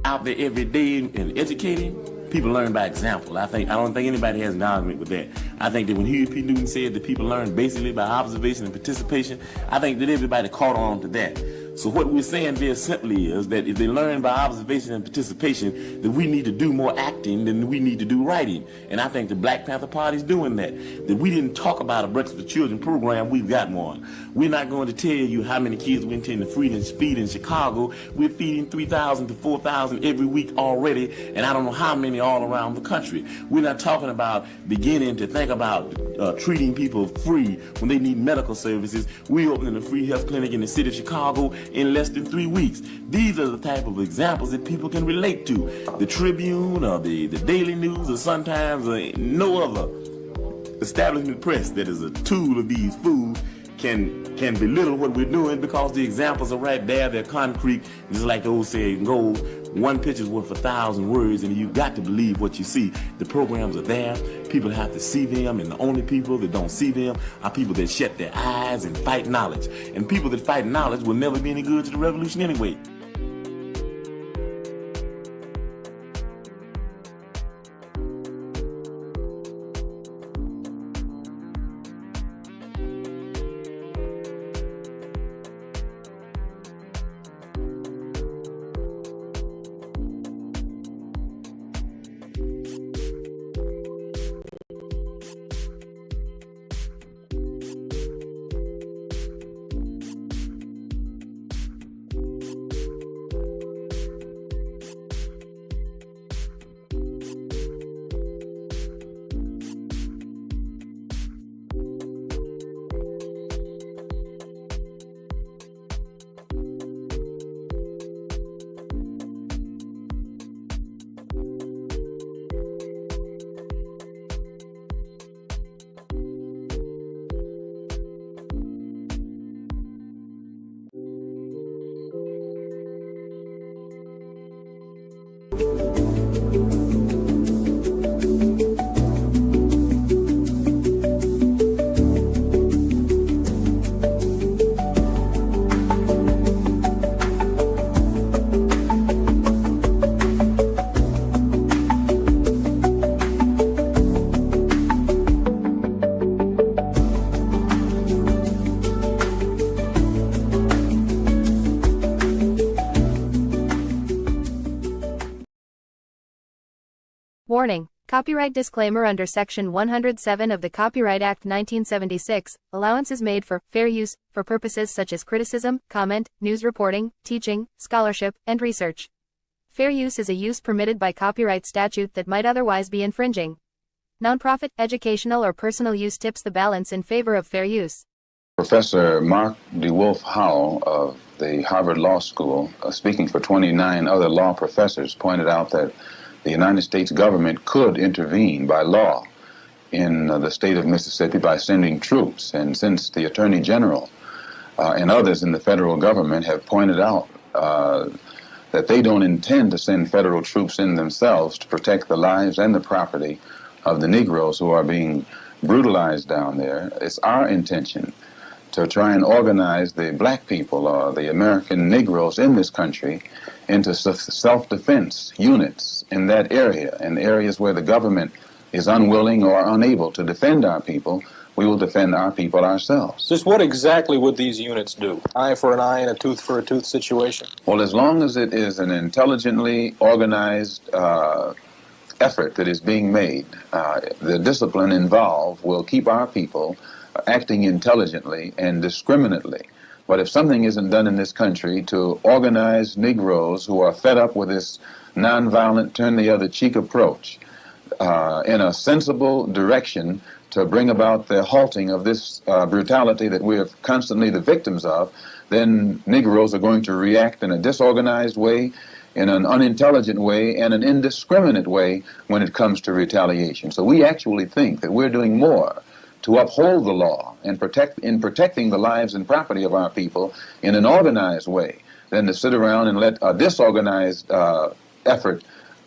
out there every day and educating, people learn by example. I don't think anybody has an argument with that. I think that when Huey P. Newton said that people learn basically by observation and participation, I think that everybody caught on to that. So what we're saying very simply is that if they learn by observation and participation, that we need to do more acting than we need to do writing. And I think the Black Panther Party is doing that. That we didn't talk about a Breakfast for Children program, we've got one. We're not going to tell you how many kids we intend to feed in Chicago. We're feeding 3,000 to 4,000 every week already, and I don't know how many all around the country. We're not talking about beginning to think about treating people free when they need medical services. We're opening a free health clinic in the city of Chicago in less than 3 weeks. These are the type of examples that people can relate to. The Tribune or the Daily News or sometimes no other establishment press that is a tool of these fools can belittle what we're doing, because the examples are right there. They're concrete. Just like the old saying goes, one picture's worth 1,000 words, and you've got to believe what you see. The programs are there. People have to see them, and the only people that don't see them are people that shut their eyes and fight knowledge. And people that fight knowledge will never be any good to the revolution anyway. Warning: Copyright disclaimer under Section 107 of the Copyright Act 1976, allowance is made for fair use, for purposes such as criticism, comment, news reporting, teaching, scholarship, and research. Fair use is a use permitted by copyright statute that might otherwise be infringing. Nonprofit, educational, or personal use tips the balance in favor of fair use. Professor Mark DeWolf Howell of the Harvard Law School, speaking for 29 other law professors, pointed out that the United States government could intervene by law in the state of Mississippi by sending troops. And since the Attorney General and others in the federal government have pointed out that they don't intend to send federal troops in themselves to protect the lives and the property of the Negroes who are being brutalized down there, it's our intention to try and organize the black people, or the American Negroes in this country, into self-defense units in that area, in areas where the government is unwilling or unable to defend our people. We will defend our people ourselves. Just what exactly would these units do? Eye for an eye and a tooth for a tooth situation? Well, as long as it is an intelligently organized effort that is being made, the discipline involved will keep our people acting intelligently and discriminately. But if something isn't done in this country to organize Negroes who are fed up with this nonviolent, turn-the-other-cheek approach in a sensible direction to bring about the halting of this brutality that we're constantly the victims of, then Negroes are going to react in a disorganized way, in an unintelligent way, and an indiscriminate way when it comes to retaliation. So we actually think that we're doing more to uphold the law and protecting the lives and property of our people in an organized way than to sit around and let a disorganized effort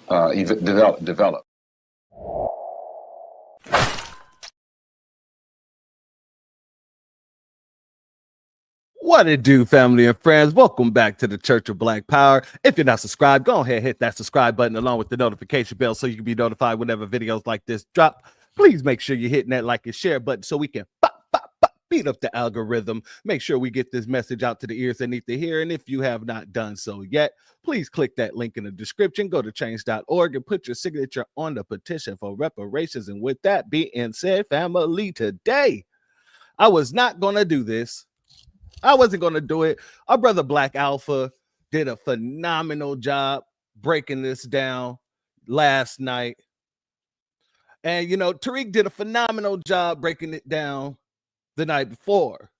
develop. What it do, family and friends? Welcome back to the Church of Black Power. If you're not subscribed, go ahead, hit that subscribe button along with the notification bell so you can be notified whenever videos like this drop. Please make sure you're hitting that like and share button so we can beat up the algorithm. Make sure we get this message out to the ears that need to hear. And if you have not done so yet, please click that link in the description. Go to change.org and put your signature on the petition for reparations. And with that being said, family, today, I was not going to do this. I wasn't going to do it. Our brother Black Alpha did a phenomenal job breaking this down last night. And, you know, Tariq did a phenomenal job breaking it down the night before.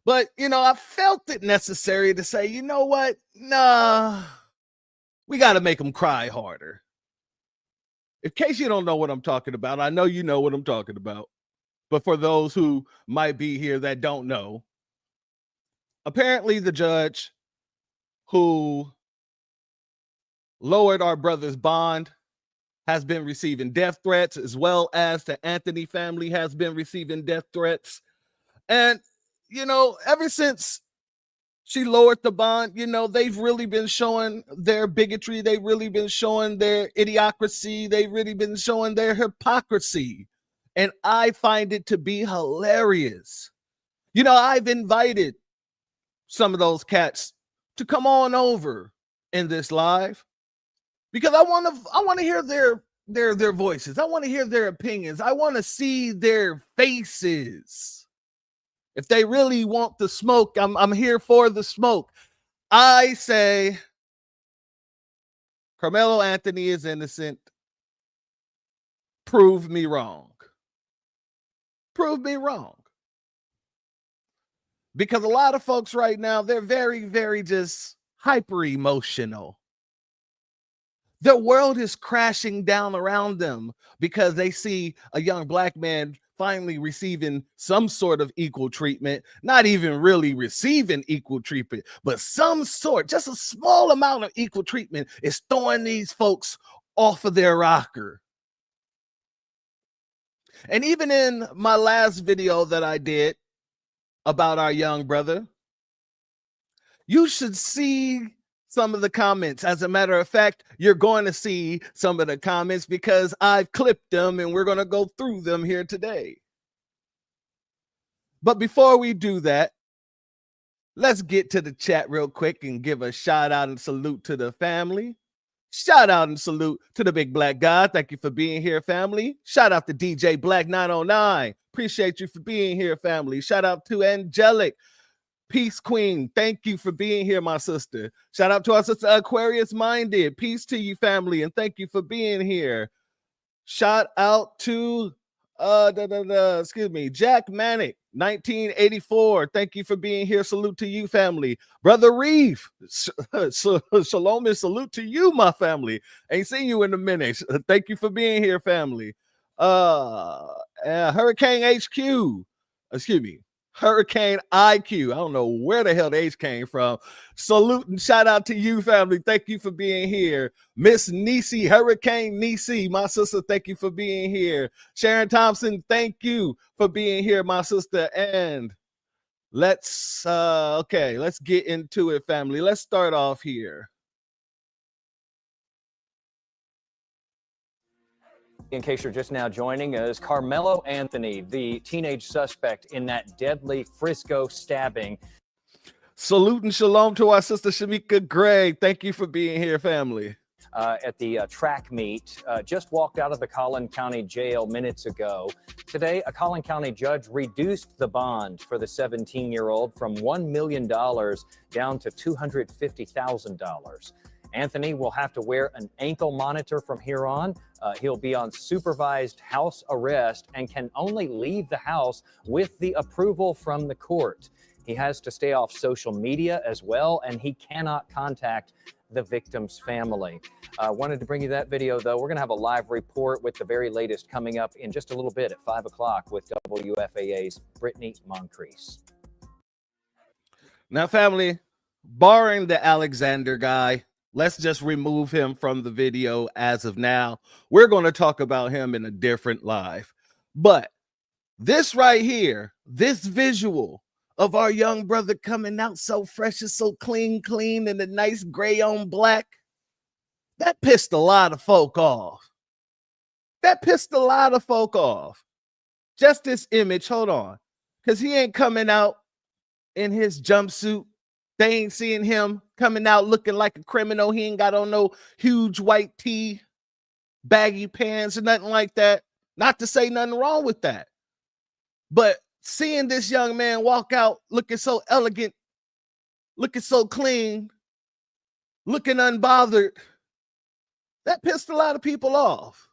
But, you know, I felt it necessary to say, you know what? Nah, we got to make them cry harder. In case you don't know what I'm talking about, I know you know what I'm talking about. But for those who might be here that don't know, apparently the judge who lowered our brother's bond has been receiving death threats, as well as the Anthony family has been receiving death threats. And, you know, ever since she lowered the bond, you know, they've really been showing their bigotry. They've really been showing their idiocracy. They've really been showing their hypocrisy. And I find it to be hilarious. You know, I've invited some of those cats to come on over in this live because I want to hear their voices. I want to hear their opinions. I want to see their faces. If they really want the smoke, I'm here for the smoke. I say Carmelo Anthony is innocent. Prove me wrong. Prove me wrong. Because a lot of folks right now, they're very, very just hyper emotional. Their world is crashing down around them because they see a young black man finally receiving some sort of equal treatment, not even really receiving equal treatment, but some sort, just a small amount of equal treatment is throwing these folks off of their rocker. And even in my last video that I did about our young brother, you should see some of the comments. As a matter of fact, you're going to see some of the comments because I've clipped them and we're going to go through them here today. But before we do that, let's get to the chat real quick and give a shout out and salute to the family. Shout out and salute to the big black guy. Thank you for being here, family. Shout out to DJ Black 909. Appreciate you for being here, family. Shout out to Angelic, Peace Queen. Thank you for being here, my sister. Shout out to our sister Aquarius Minded. Peace to you, family, and thank you for being here. Shout out to Jack Manic 1984. Thank you for being here. Salute to you, family. Brother Reeve, shalom and salute to you, my family. Ain't seen you in a minute. Thank you for being here, family. Hurricane HQ, Hurricane IQ. I don't know where the hell the H came from. Salute and shout out to you, family. Thank you for being here. Miss Nisi, Hurricane Nisi, my sister, thank you for being here. Sharon Thompson, thank you for being here, my sister. And let's get into it, family. Let's start off here. In case you're just now joining us, Carmelo Anthony, the teenage suspect in that deadly Frisco stabbing. Salute and shalom to our sister Shamika Gray. Thank you for being here, family. At the track meet, just walked out of the Collin County Jail minutes ago. Today, a Collin County judge reduced the bond for the 17-year-old from $1 million down to $250,000. Anthony will have to wear an ankle monitor from here on. He'll be on supervised house arrest and can only leave the house with the approval from the court. He has to stay off social media as well, and he cannot contact the victim's family. Wanted to bring you that video, though. We're going to have a live report with the very latest coming up in just a little bit at 5 o'clock with WFAA's Brittany Moncrief. Now, family, barring the Alexander guy, let's just remove him from the video as of now. We're going to talk about him in a different live. But this right here, this visual of our young brother coming out so fresh and so clean, and a nice gray on black. That pissed a lot of folk off. Just this image, hold on. Because he ain't coming out in his jumpsuit. They ain't seeing him coming out looking like a criminal. He ain't got on no huge white tee, baggy pants, or nothing like that. Not to say nothing wrong with that. But seeing this young man walk out looking so elegant, looking so clean, looking unbothered, that pissed a lot of people off.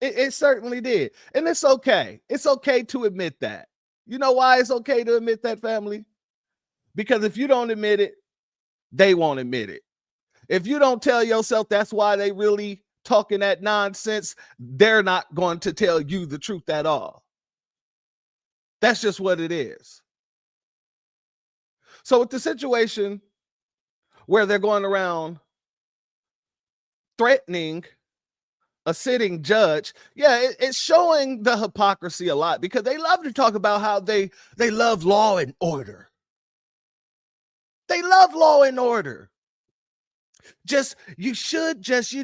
It certainly did. And it's okay. It's okay to admit that. You know why it's okay to admit that, family? Because if you don't admit it, they won't admit it. If you don't tell yourself that's why they really talking that nonsense, they're not going to tell you the truth at all. That's just what it is. So with the situation where they're going around threatening a sitting judge, yeah, it's showing the hypocrisy a lot, because they love to talk about how they love law and order. They love law and order. You should just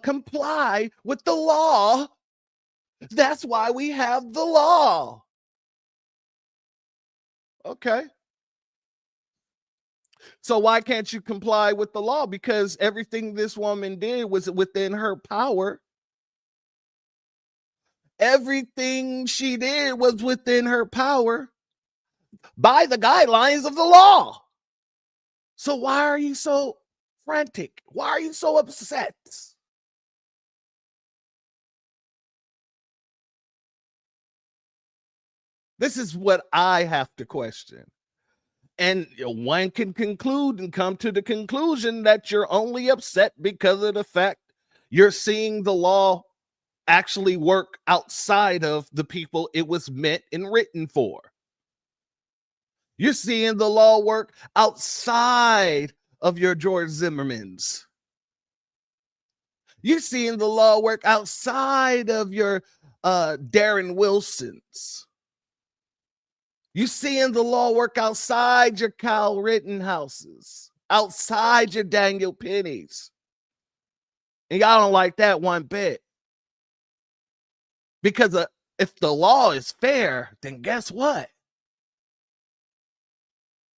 comply with the law. That's why we have the law. Okay. So why can't you comply with the law? Because everything this woman did was within her power. Everything she did was within her power by the guidelines of the law. So why are you so frantic? Why are you so upset? This is what I have to question. And one can conclude and come to the conclusion that you're only upset because of the fact you're seeing the law actually work outside of the people it was meant and written for. You're seeing the law work outside of your George Zimmermans. You're seeing the law work outside of your Darren Wilsons. You're seeing the law work outside your Kyle Rittenhouses, outside your Daniel Pennies. And y'all don't like that one bit. Because if the law is fair, then guess what?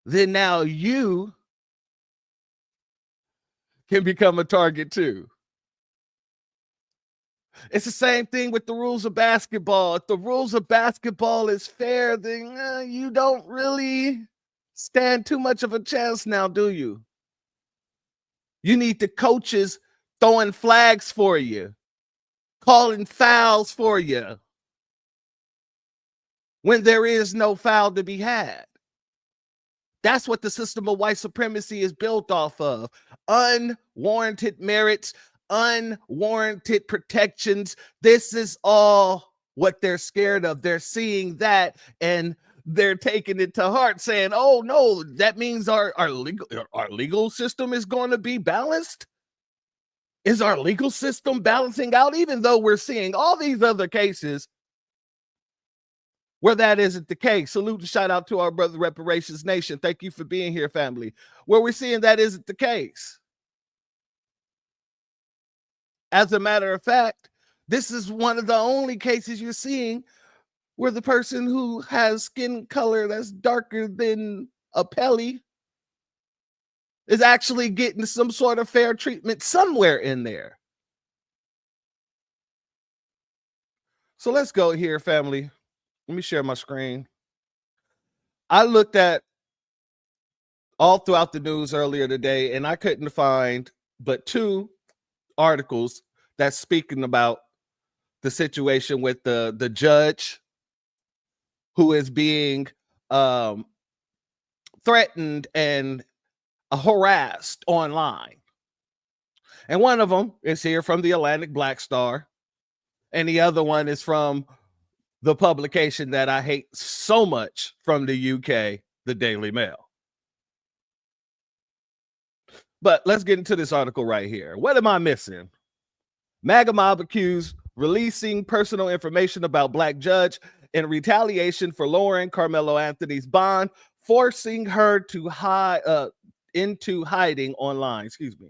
Then now you can become a target too. It's the same thing with the rules of basketball. If the rules of basketball is fair, then you don't really stand too much of a chance now, do you? You need the coaches throwing flags for you, calling fouls for you when there is no foul to be had. That's what the system of white supremacy is built off of. Unwarranted merits, unwarranted protections. This is all what they're scared of. They're seeing that and they're taking it to heart, saying, oh no, that means our legal system is going to be balanced. Is our legal system balancing out? Even though we're seeing all these other cases where that isn't the case. Salute and shout out to our brother Reparations Nation. Thank you for being here, family. Where we're seeing that isn't the case. As a matter of fact, this is one of the only cases you're seeing where the person who has skin color that's darker than a Pelly is actually getting some sort of fair treatment somewhere in there. So let's go here, family. Let me share my screen. I looked at all throughout the news earlier today, and I couldn't find but 2 articles that's speaking about the situation with the judge who is being threatened and harassed online. And one of them is here from the Atlantic Black Star, and the other one is from the publication that I hate so much from the UK, the Daily Mail. But let's get into this article right here. What am I missing? MAGA mob accused releasing personal information about black judge. in retaliation for lowering Carmelo Anthony's bond, forcing her to into hiding online. Excuse me.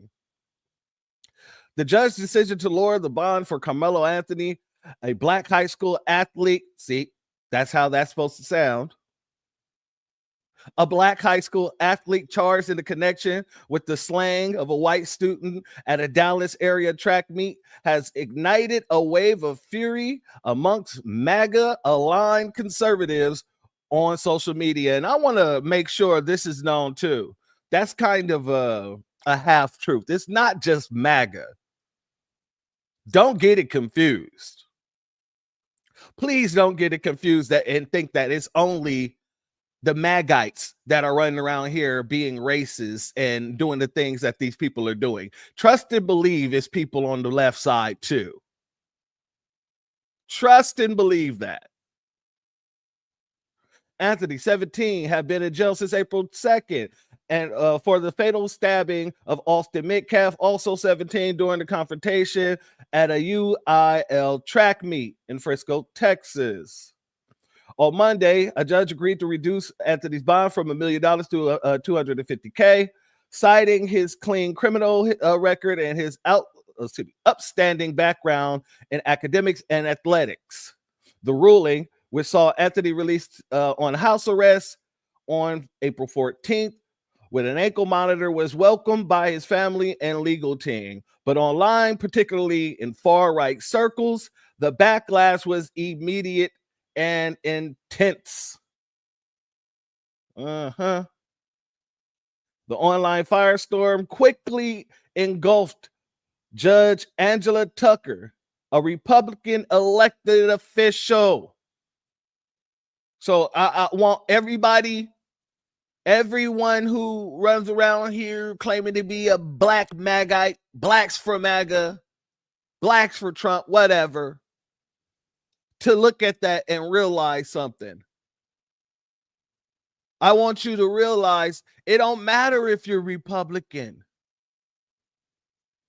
The judge's decision to lower the bond for Carmelo Anthony, a black high school athlete. See, that's how that's supposed to sound. A black high school athlete charged in the connection with the slaying of a white student at a Dallas area track meet has ignited a wave of fury amongst MAGA-aligned conservatives on social media. And I want to make sure this is known too. That's kind of a half truth. It's not just MAGA. Don't get it confused. Please don't get it confused and think that it's only the Magites that are running around here being racist and doing the things that these people are doing. Trust and believe it's people on the left side too. Trust and believe that. Anthony, 17, have been in jail since April 2nd. And for the fatal stabbing of Austin Metcalf, also 17, during the confrontation at a UIL track meet in Frisco, Texas. On Monday, a judge agreed to reduce Anthony's bond from $1 million to $250K, citing his clean criminal record and his upstanding background in academics and athletics. The ruling, which saw Anthony released on house arrest on April 14th with an ankle monitor, was welcomed by his family and legal team. But online, particularly in far-right circles, the backlash was immediate and intense. The online firestorm quickly engulfed Judge Angela Tucker, a Republican elected official. So I want everyone who runs around here claiming to be a black Magite, blacks for MAGA, blacks for Trump, whatever, to look at that and realize something. I want you to realize it don't matter if you're Republican.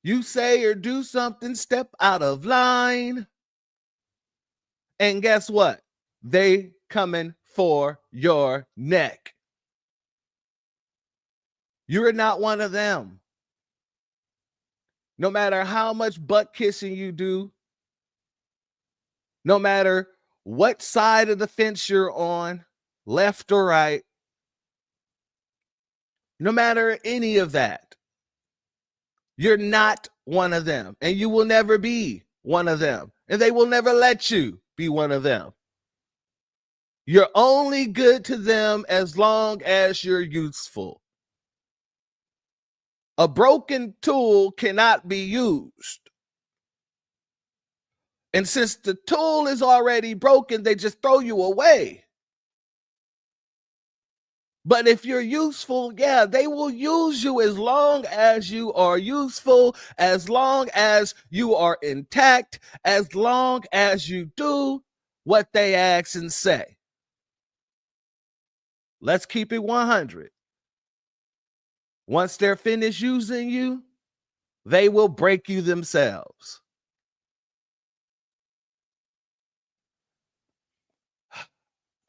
You say or do something, step out of line. And guess what? They coming for your neck. You're not one of them. No matter how much butt kissing you do, no matter what side of the fence you're on, left or right, no matter any of that, you're not one of them, and you will never be one of them, and they will never let you be one of them. You're only good to them as long as you're useful. A broken tool cannot be used. And since the tool is already broken, they just throw you away. But if you're useful, yeah, they will use you as long as you are useful, as long as you are intact, as long as you do what they ask and say. Let's keep it 100. Once they're finished using you, they will break you themselves.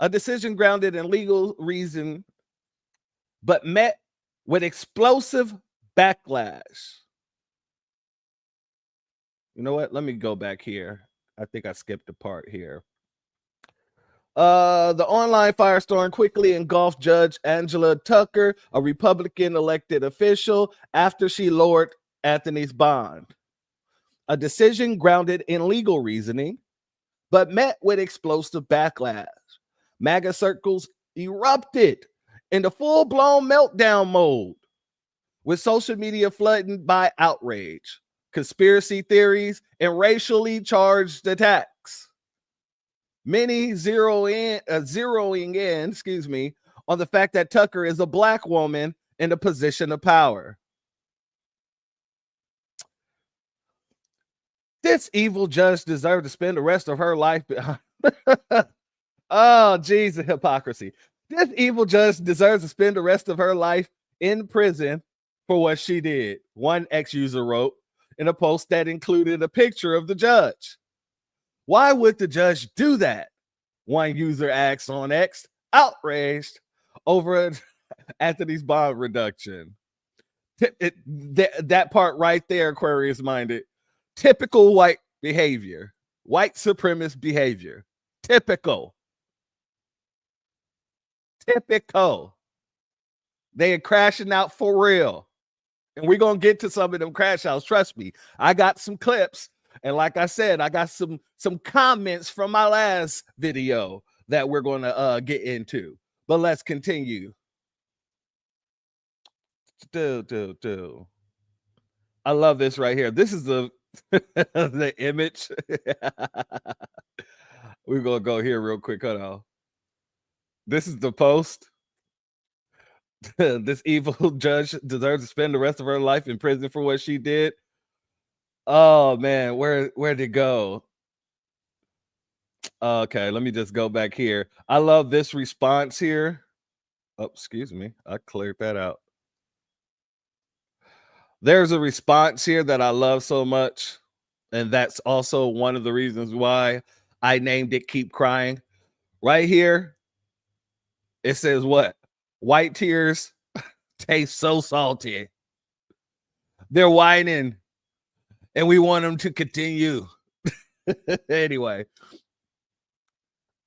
A decision grounded in legal reason, but met with explosive backlash. You know what? Let me go back here. I think I skipped a part here. The online firestorm quickly engulfed Judge Angela Tucker, a Republican elected official, after she lowered Anthony's bond. A decision grounded in legal reasoning, but met with explosive backlash. MAGA circles erupted into full-blown meltdown mode, with social media flooded by outrage, conspiracy theories, and racially charged attacks. Many zeroing in, on the fact that Tucker is a black woman in a position of power. This evil judge deserved to spend the rest of her life behind. Oh, geez, the hypocrisy. This evil judge deserves to spend the rest of her life in prison for what she did, one ex-user wrote in a post that included a picture of the judge. Why would the judge do that? One user asked on X, outraged over Anthony's bond reduction. That part right there, Aquarius minded. Typical white behavior, white supremacist behavior. Typical. They are crashing out for real. And we're going to get to some of them crash outs. Trust me. I got some clips. And like I said, I got some comments from my last video that we're going to get into. But let's continue. I love this right here. This is the the image. We're going to go here real quick. Hold on. This is the post. This evil judge deserves to spend the rest of her life in prison for what she did. Oh man, where'd it go? Okay, let me just go back here. I love this response here. Oh, excuse me. I cleared that out. There's a response here that I love so much. And that's also one of the reasons why I named it Keep Crying. Right here, it says what? White tears taste so salty. They're whining, and we want them to continue. Anyway,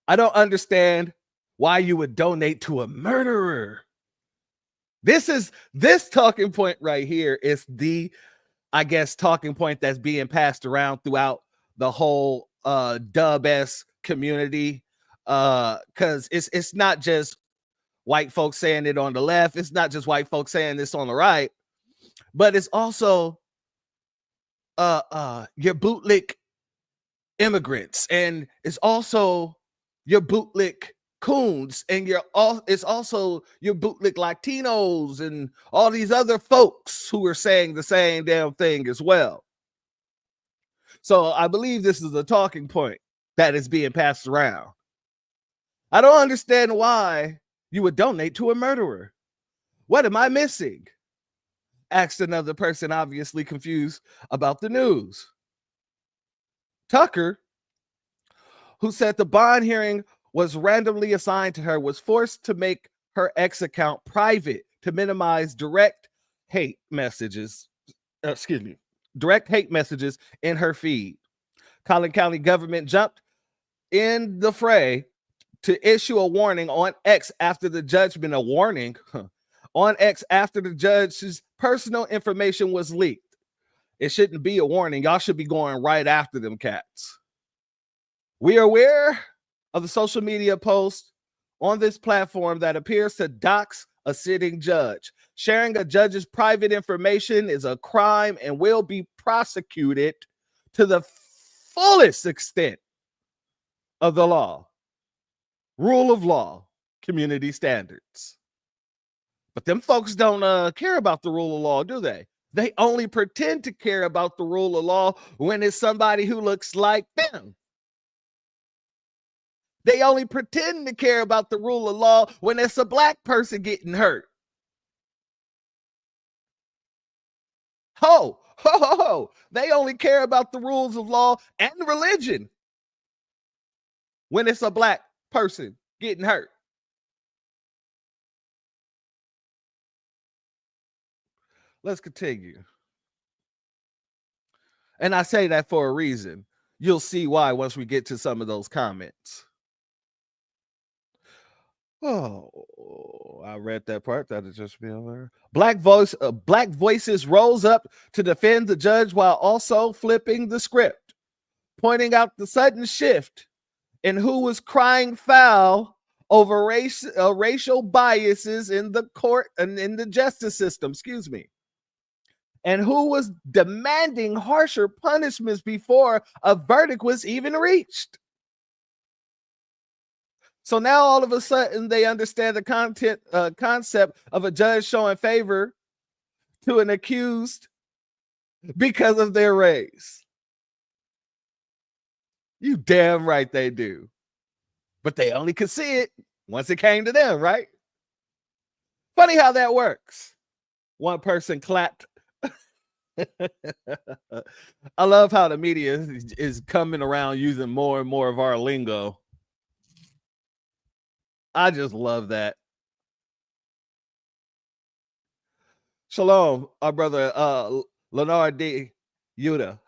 I don't understand why you would donate to a murderer. This talking point right here is the, I guess, talking point that's being passed around throughout the whole dub-esque community. Because it's not just white folks saying it on the left. It's not just white folks saying this on the right, but it's also your bootlick immigrants, and it's also your bootlick coons, and it's also your bootlick Latinos and all these other folks who are saying the same damn thing as well. So I believe this is a talking point that is being passed around. I don't understand why you would donate to a murderer. What am I missing? Asked another person, obviously confused about the news. Tucker, who said the bond hearing was randomly assigned to her, was forced to make her X account private to minimize direct hate messages in her feed. Collin County government jumped in the fray to issue a warning on X after the judgment, on X after the judge's personal information was leaked. It shouldn't be a warning. Y'all should be going right after them cats. We are aware of the social media post on this platform that appears to dox a sitting judge. Sharing a judge's private information is a crime and will be prosecuted to the fullest extent of the law. Rule of law, community standards. But them folks don't care about the rule of law, do they? They only pretend to care about the rule of law when it's somebody who looks like them. They only pretend to care about the rule of law when it's a black person getting hurt. Ho, ho, ho, ho. They only care about the rules of law and religion when it's a black person getting hurt. Let's continue. And I say that for a reason. You'll see why once we get to some of those comments. Oh, I read that part. That'll just be over. Black voices rose up to defend the judge while also flipping the script, pointing out the sudden shift in who was crying foul over racial biases in the court and in the justice system, and who was demanding harsher punishments before a verdict was even reached. So now all of a sudden they understand the concept of a judge showing favor to an accused because of their race. You damn right they do. But they only could see it once it came to them, right? Funny how that works. One person clapped. I love how the media is coming around using more and more of our lingo. I just love that. Shalom, our brother Leonard D. Yuda.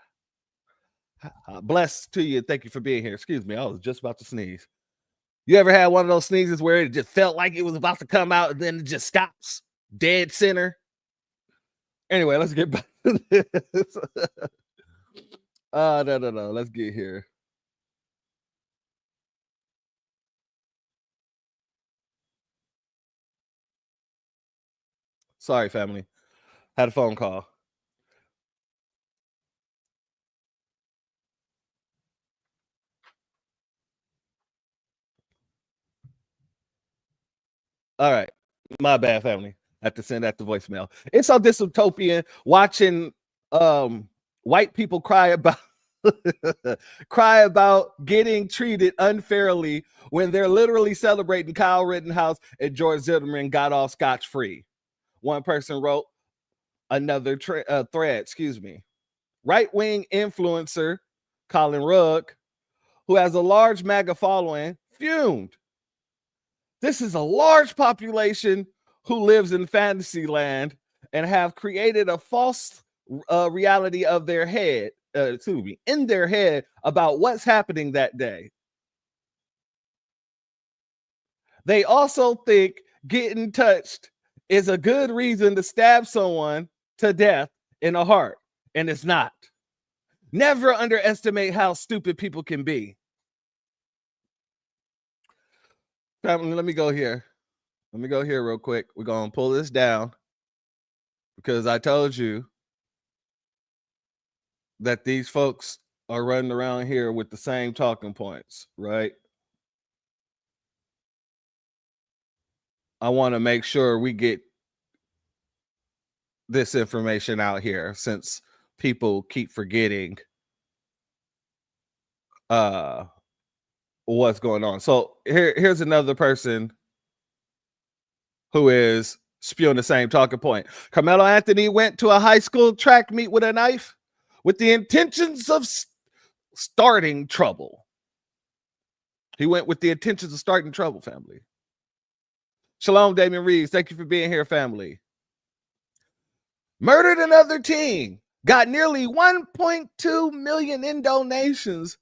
Blessed to you. Thank you for being here. Excuse me, I was just about to sneeze. You ever had one of those sneezes where it just felt like it was about to come out and then it just stops dead center? Anyway, let's get back to this. No. Let's get here. Sorry, family. Had a phone call. All right. My bad, family. I have to send that to voicemail. It's so dystopian watching white people cry about getting treated unfairly when they're literally celebrating Kyle Rittenhouse and George Zimmerman got off scotch-free. One person wrote another thread, right-wing influencer Colin Rugg, who has a large MAGA following, fumed. This is a large population who lives in fantasy land and have created a false reality of their head, in their head about what's happening that day. They also think getting touched is a good reason to stab someone to death in the heart, and it's not. Never underestimate how stupid people can be. Family, let me go here. Let me go here real quick. We're going to pull this down because I told you that these folks are running around here with the same talking points, right? I want to make sure we get this information out here since people keep forgetting what's going on. So here's another person who is spewing the same talking point. Carmelo Anthony went to a high school track meet with a knife with the intentions of starting trouble. He went with the intentions of starting trouble, family. Shalom, Damian Reeves. Thank you for being here, family. Murdered another teen, got nearly 1.2 million in donations,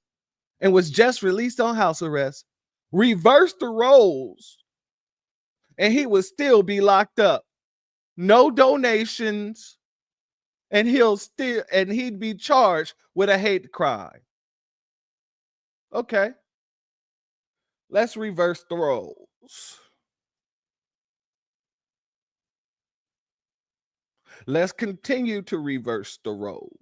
and was just released on house arrest. Reversed the roles, and he would still be locked up. No donations, and he'd be charged with a hate crime. Okay. Let's reverse the roles. Let's continue to reverse the roles.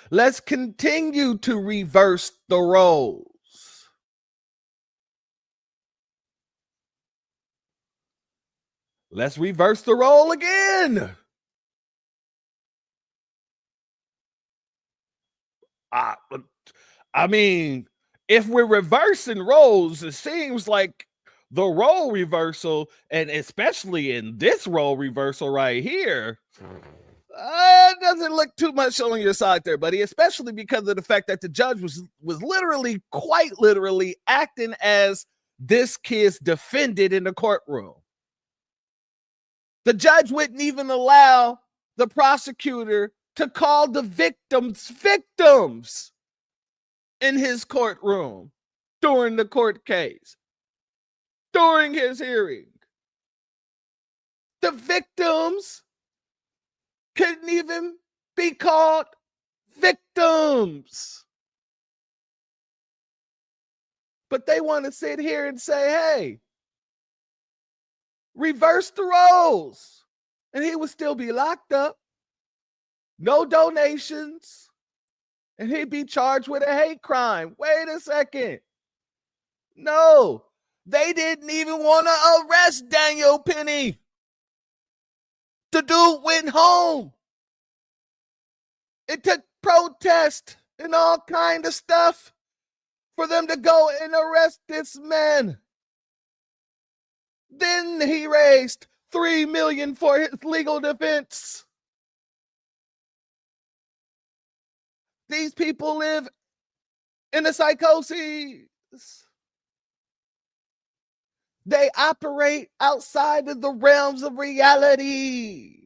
Let's continue to reverse the roles. Let's reverse the role again. I mean, if we're reversing roles, it seems like the role reversal, and especially in this role reversal right here, doesn't look too much on your side there, buddy, especially because of the fact that the judge was literally, quite literally acting as this kid's defendant in the courtroom. The judge wouldn't even allow the prosecutor to call the victims in his courtroom during the court case, during his hearing. The victims couldn't even be called victims. But they want to sit here and say, hey, reverse the roles. And he would still be locked up. No donations. And he'd be charged with a hate crime. Wait a second. No, they didn't even want to arrest Daniel Penny. The dude went home. It took protest and all kind of stuff for them to go and arrest this man. Then he raised $3 million for his legal defense. These people live in the psychoses. They operate outside of the realms of reality.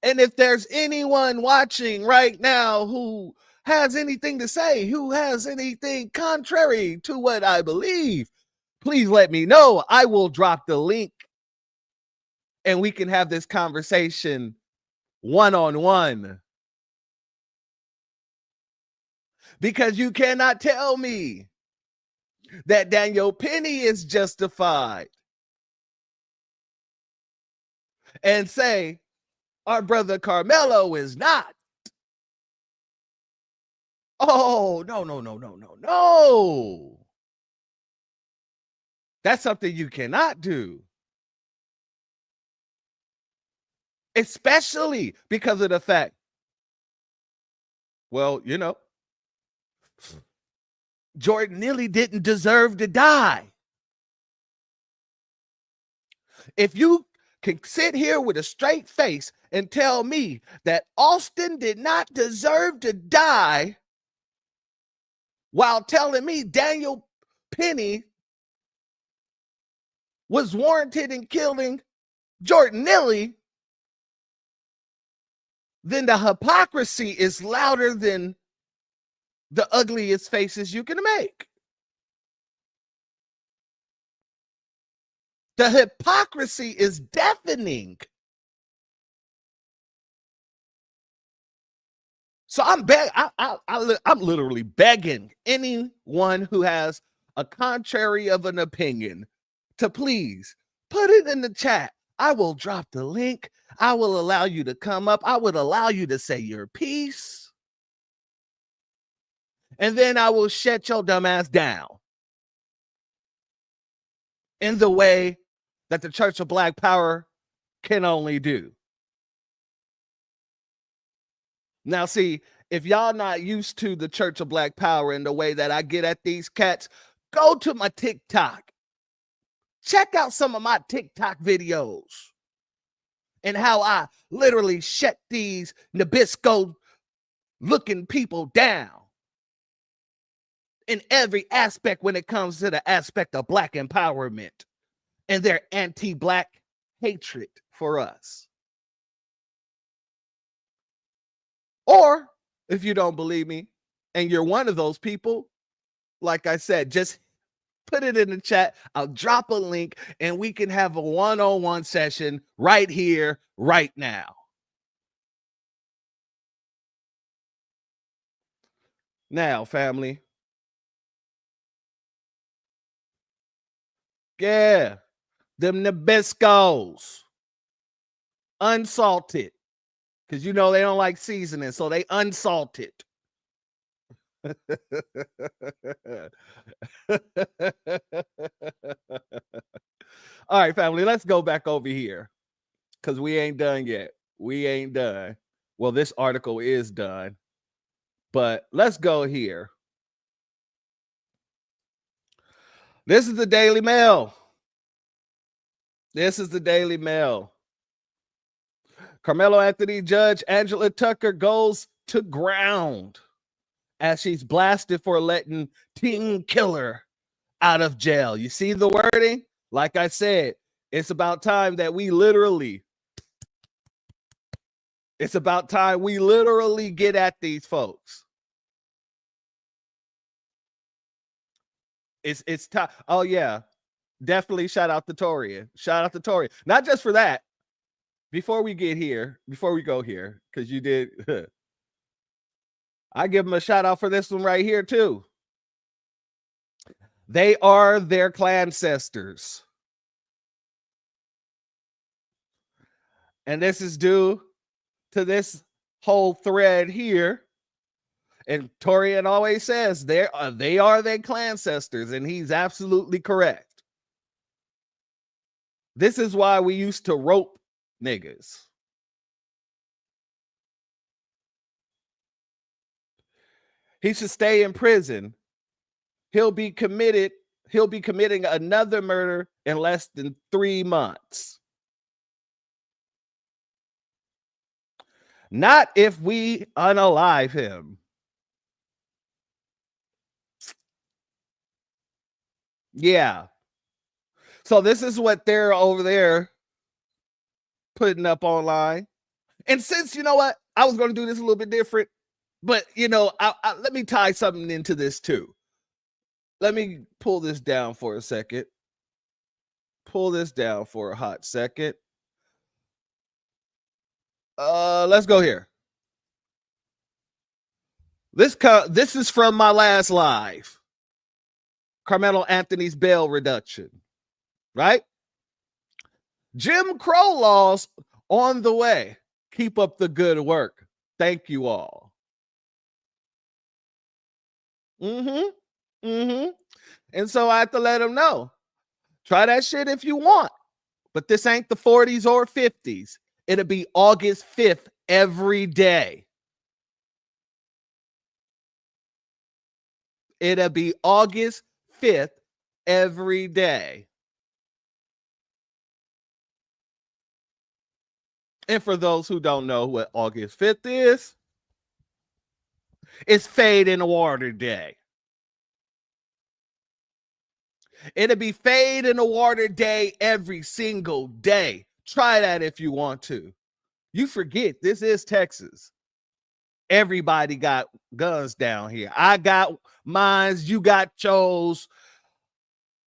And if there's anyone watching right now who has anything to say, who has anything contrary to what I believe, please let me know. I will drop the link and we can have this conversation one-on-one. Because you cannot tell me that Daniel Penny is justified and say our brother Carmelo is not. Oh, no. That's something you cannot do. Especially because of the fact, well, you know, Jordan Neely didn't deserve to die. If you can sit here with a straight face and tell me that Austin did not deserve to die while telling me Daniel Penny was warranted in killing Jordan Neely, then the hypocrisy is louder than the ugliest faces you can make. The hypocrisy is deafening. So I'm literally begging anyone who has a contrary of an opinion to please put it in the chat. I will drop the link. I will allow you to come up. I would allow you to say your piece. And then I will shut your dumb ass down in the way that the Church of Black Power can only do. Now, see, if y'all not used to the Church of Black Power and the way that I get at these cats, go to my TikTok. Check out some of my TikTok videos and how I literally shut these Nabisco looking people down in every aspect when it comes to the aspect of Black empowerment and their anti-Black hatred for us. Or if you don't believe me and you're one of those people, like I said, just put it in the chat. I'll drop a link and we can have a one-on-one session right here, right now. Now, family. Yeah, them Nabiscos. Unsalted. Because you know they don't like seasoning, so they unsalted. All right, family, let's go back over here because we ain't done yet. We ain't done. Well, this article is done, but let's go here. This is the Daily Mail. This is the Daily Mail. Carmelo Anthony Judge Angela Tucker goes to ground as she's blasted for letting Teen Killer out of jail. You see the wording? Like I said, it's about time that we literally get at these folks. It's time. Oh yeah, definitely shout out to Toria. Shout out to Toria. Not just for that. Before we go here, because you did, I give them a shout out for this one right here too. They are their clancestors. And this is due to this whole thread here. And Torian always says they are their clancestors, and he's absolutely correct. This is why we used to rope niggas. He should stay in prison. He'll be committing another murder in less than 3 months. Not if we unalive him. Yeah. So this is what they're over there putting up online. And since, you know what, I was going to do this a little bit different, but, you know, let me tie something into this too. Let me pull this down for a second. Pull this down for a hot second. Let's go here. This is from my last live. Carmelo Anthony's bail reduction, right? Jim Crow laws on the way. Keep up the good work. Thank you all. And so I have to let them know. Try that shit if you want. But this ain't the 40s or 50s. It'll be August 5th every day. It'll be August 5th every day. And for those who don't know what August 5th is, it's Fade in the Water Day. It'll be Fade in the Water Day every single day. Try that if you want to. You forget, this is Texas. Everybody got guns down here. I got mines. You got yours.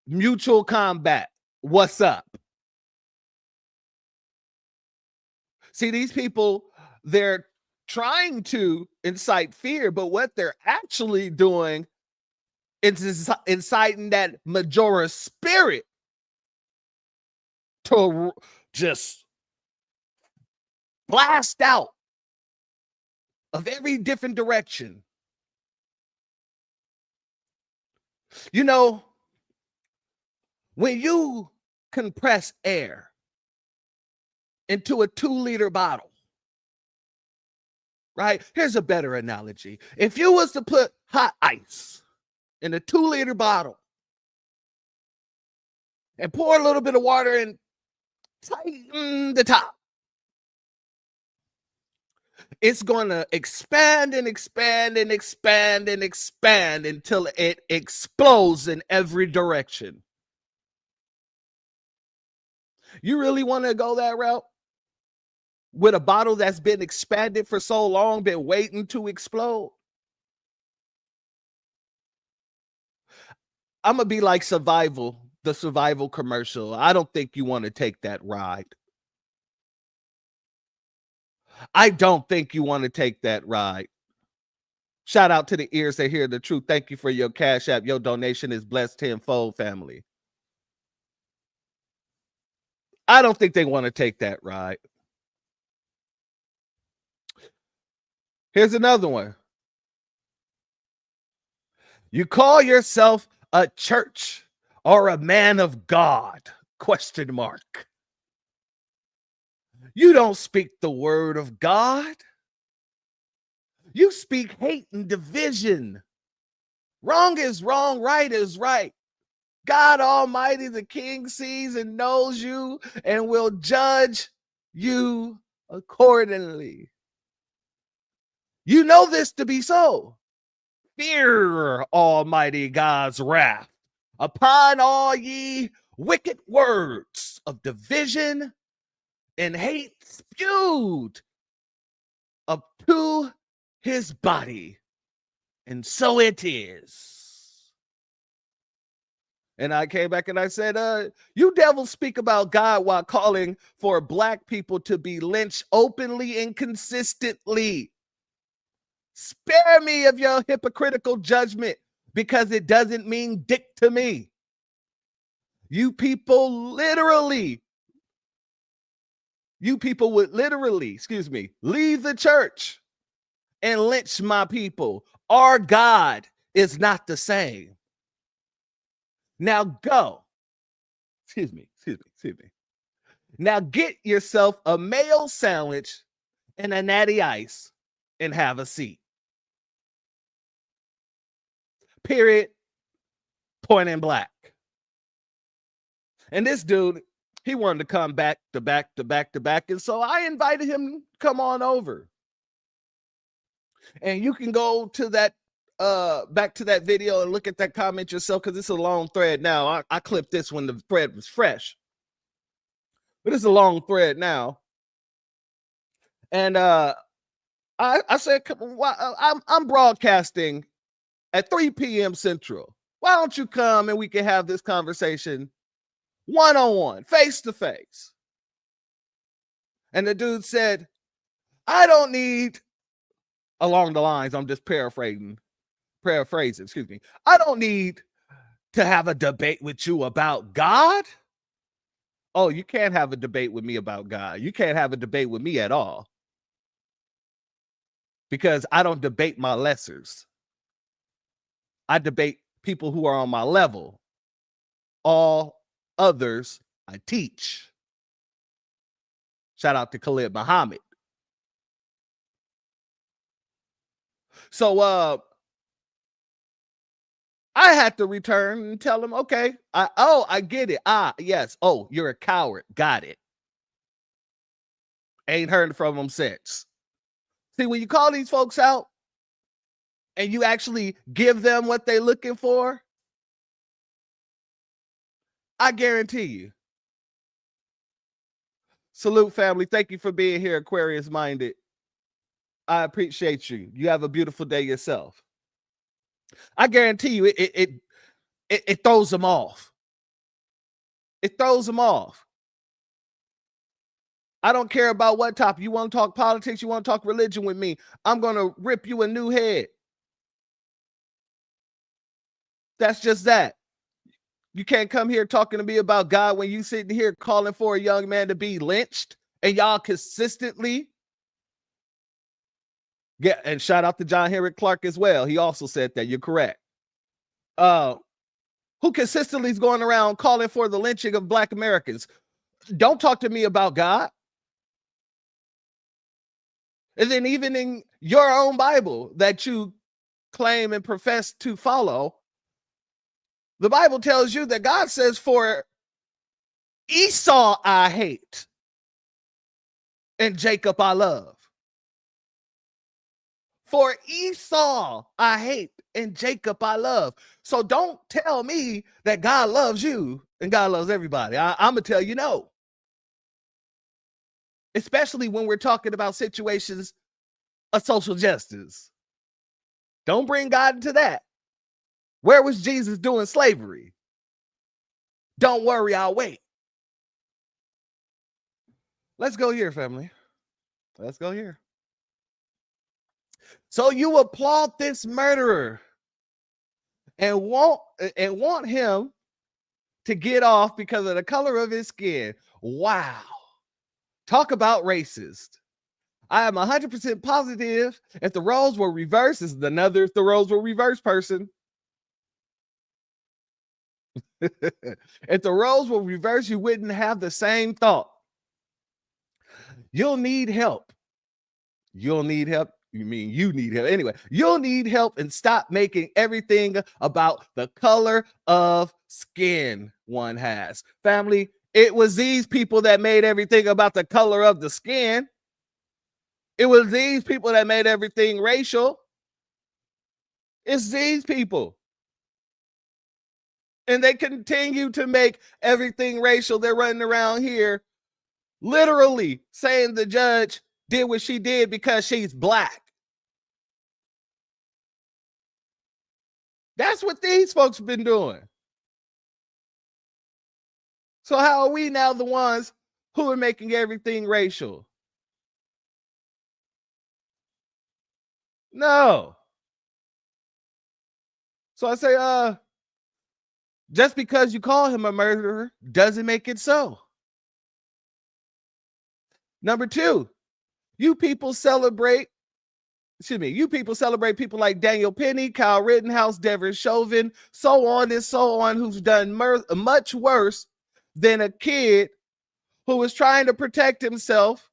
Mutual combat. What's up? See, these people, they're trying to incite fear, but what they're actually doing is inciting that Majora spirit to just blast out of every different direction. You know, when you compress air into a 2-liter bottle, right? Here's a better analogy. If you was to put hot ice in a 2-liter bottle and pour a little bit of water and tighten the top, it's going to expand and expand and expand and expand until it explodes in every direction. You really want to go that route? With a bottle that's been expanded for so long, been waiting to explode? I'm going to be like the survival commercial. I don't think you want to take that ride. I don't think you want to take that ride. Shout out to the ears that hear the truth. Thank you for your Cash App. Your donation is blessed tenfold, family. I don't think they want to take that ride. Here's another one. You call yourself a church or a man of God? ? You don't speak the word of God. You speak hate and division. Wrong is wrong, right is right. God Almighty, the King, sees and knows you and will judge you accordingly. You know this to be so. Fear Almighty God's wrath upon all ye wicked words of division and hate spewed up to his body. And so it is. And I came back and I said, you devils speak about God while calling for black people to be lynched openly and consistently. Spare me of your hypocritical judgment, because it doesn't mean dick to me. You people would literally, leave the church and lynch my people. Our God is not the same. Now go. Excuse me. Now get yourself a mayo sandwich and a natty ice and have a seat. Period. Point in black. And this dude, he wanted to come back to back. And so I invited him to come on over. And you can go to that back to that video and look at that comment yourself, because it's a long thread now. I clipped this when the thread was fresh, but it's a long thread now. And I said, I'm broadcasting at 3 p.m. Central. Why don't you come and we can have this conversation one-on-one, face-to-face? And the dude said, I don't need, along the lines, I'm just paraphrasing, excuse me. I don't need to have a debate with you about God. Oh, you can't have a debate with me about God. You can't have a debate with me at all, because I don't debate my lessers. I debate people who are on my level. All others I teach. Shout out to Khalid Muhammad. So I had to return and tell him, okay, I get it. Yes. Oh, you're a coward. Got it. Ain't heard from him since. See, when you call these folks out and you actually give them what they're looking for, I guarantee you. Salute, family. Thank you for being here, Aquarius Minded. I appreciate you. You have a beautiful day yourself. I guarantee you it throws them off. It throws them off. I don't care about what topic. You want to talk politics, you want to talk religion with me, I'm going to rip you a new head. That's just that. You can't come here talking to me about God when you sitting here calling for a young man to be lynched, and y'all consistently get, and shout out to John Henry Clark as well. He also said that. You're correct. Who consistently is going around calling for the lynching of Black Americans. Don't talk to me about God. And then even in your own Bible that you claim and profess to follow, the Bible tells you that God says, for Esau I hate, and Jacob I love. For Esau I hate, and Jacob I love. So don't tell me that God loves you and God loves everybody. I'm going to tell you no. Especially when we're talking about situations of social justice. Don't bring God into that. Where was Jesus doing slavery? Don't worry, I'll wait. Let's go here, family. Let's go here. So you applaud this murderer and want him to get off because of the color of his skin. Wow. Talk about racist. I am 100% positive if the roles were reversed, this is another if the roles were reversed person. If the roles were reversed, you wouldn't have the same thought. You'll need help. You'll need help. You mean you need help? Anyway, you'll need help, and stop making everything about the color of skin one has. Family, it was these people that made everything about the color of the skin. It was these people that made everything racial. It's these people. And they continue to make everything racial. They're running around here literally saying the judge did what she did because she's Black. That's what these folks have been doing. So how are we now the ones who are making everything racial? No. So I say, just because you call him a murderer doesn't make it so. Number two, you people celebrate people like Daniel Penny, Kyle Rittenhouse, Devin Chauvin, so on and so on, who's done much worse than a kid who was trying to protect himself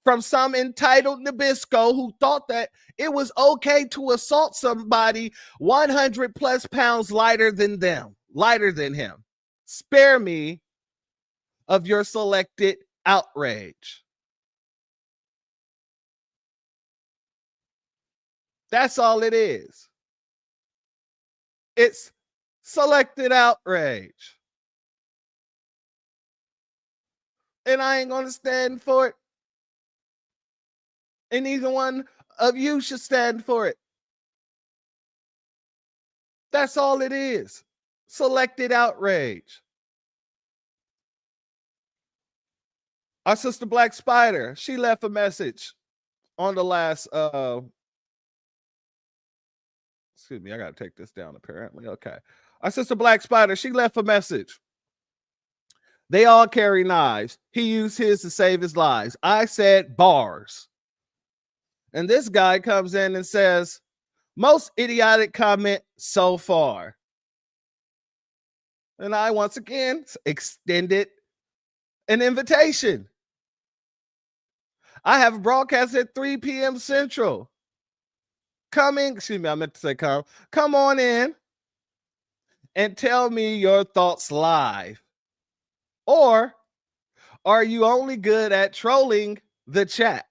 from some entitled Nabisco who thought that it was okay to assault somebody 100 plus pounds lighter than him. Spare me of your selected outrage. That's all it is. It's selected outrage. And I ain't gonna stand for it. And neither one of you should stand for it. That's all it is. Selected outrage. Our sister Black Spider, she left a message on the last excuse me, I gotta take this down apparently. Okay. Our sister Black Spider, she left a message. They all carry knives. He used his to save his lives. I said bars. And this guy comes in and says, most idiotic comment so far. And I once again extended an invitation. I have a broadcast at 3 p.m. Central. Come in, excuse me, I meant to say come on in and tell me your thoughts live. Or are you only good at trolling the chat?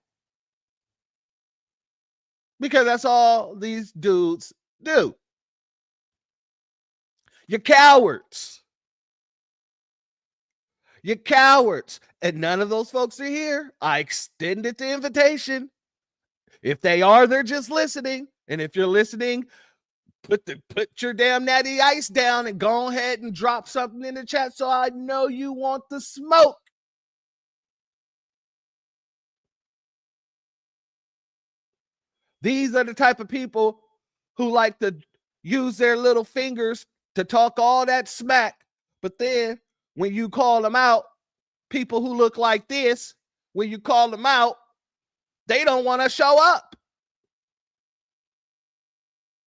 Because that's all these dudes do. You're cowards. You're cowards. And none of those folks are here. I extended the invitation. If they are, they're just listening. And if you're listening, put your damn natty ice down and go ahead and drop something in the chat so I know you want the smoke. These are the type of people who like to use their little fingers to talk all that smack. But then when you call them out, people who look like this, when you call them out, they don't want to show up.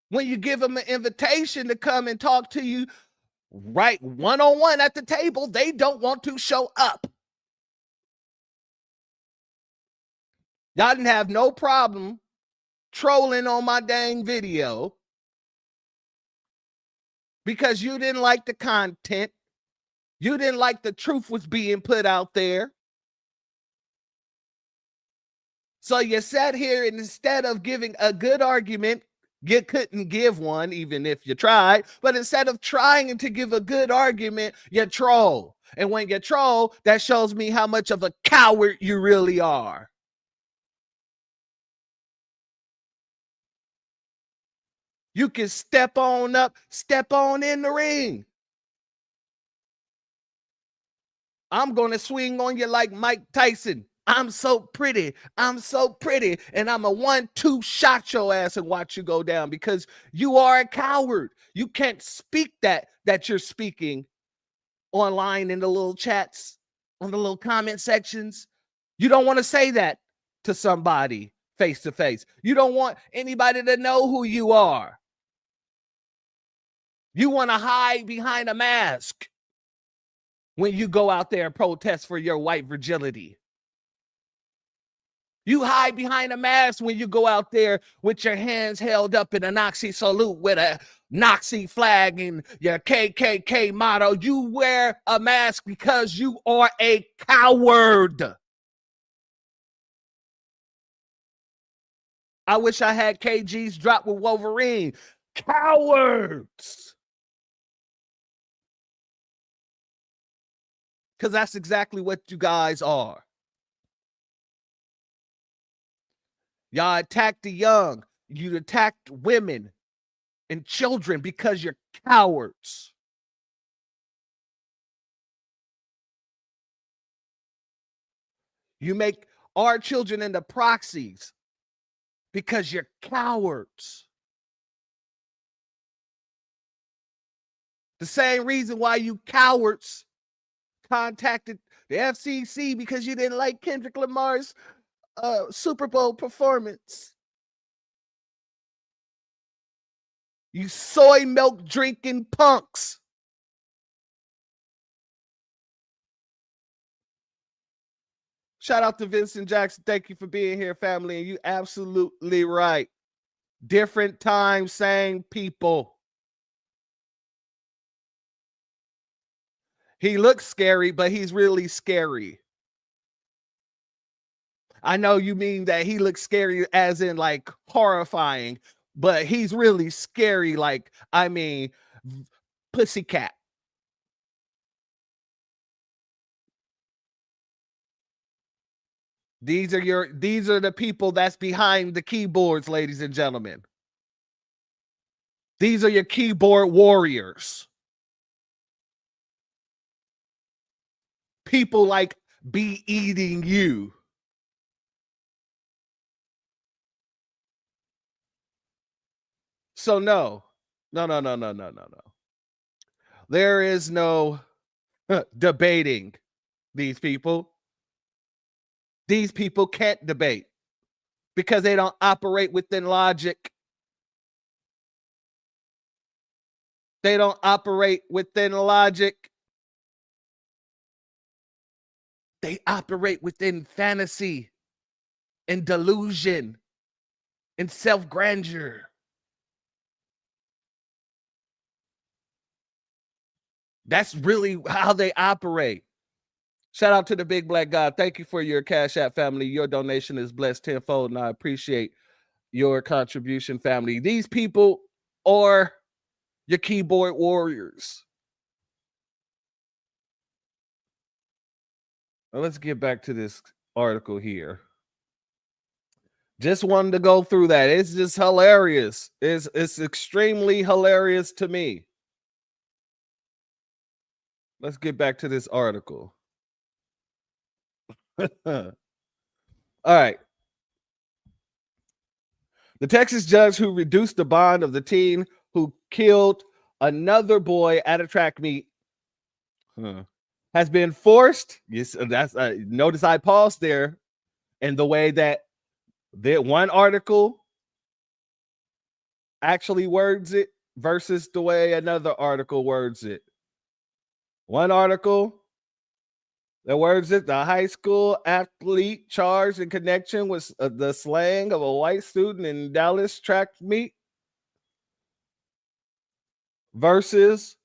When you give them an invitation to come and talk to you right one-on-one at the table, they don't want to show up. Y'all didn't have no problem trolling on my dang video because you didn't like the content. You didn't like the truth was being put out there. So you sat here and instead of giving a good argument, you couldn't give one, even if you tried. But instead of trying to give a good argument, you troll. And when you troll, that shows me how much of a coward you really are. You can step on up, step on in the ring. I'm going to swing on you like Mike Tyson. I'm so pretty. I'm so pretty. And I'm a 1-2 shot your ass and watch you go down because you are a coward. You can't speak that you're speaking online in the little chats, on the little comment sections. You don't want to say that to somebody face to face. You don't want anybody to know who you are. You want to hide behind a mask when you go out there and protest for your white fragility. You hide behind a mask when you go out there with your hands held up in a Nazi salute with a Nazi flag and your KKK motto. You wear a mask because you are a coward. I wish I had KG's drop with Wolverine. Cowards. Because that's exactly what you guys are. Y'all attacked the young. You attacked women and children because you're cowards. You make our children into proxies because you're cowards. The same reason why you cowards contacted the FCC because you didn't like Kendrick Lamar's Super Bowl performance. You soy milk drinking punks. Shout out to Vincent Jackson. Thank you for being here, family. And you absolutely right. Different time, same people. He looks scary, but he's really scary. I know you mean that he looks scary as in like horrifying, but he's really scary. Like, I mean, pussycat. These are the people that's behind the keyboards, ladies and gentlemen. These are your keyboard warriors. People like be eating you. So no. There is no debating these people. These people can't debate because they don't operate within logic. They don't operate within logic. They operate within fantasy and delusion and self-grandeur. That's really how they operate. Shout out to the Big Black God. Thank you for your Cash App, family. Your donation is blessed tenfold, and I appreciate your contribution, family. These people are your keyboard warriors. Now let's get back to this article here. Just wanted to go through that. It's just hilarious. It's extremely hilarious to me. Let's get back to this article. All right. The Texas judge who reduced the bond of the teen who killed another boy at a track meet has been forced. Yes, that's notice I paused there, and the way that the one article actually words it versus the way another article words it. One article that words it: the high school athlete charged in connection with the slaying of a white student in Dallas track meet, versus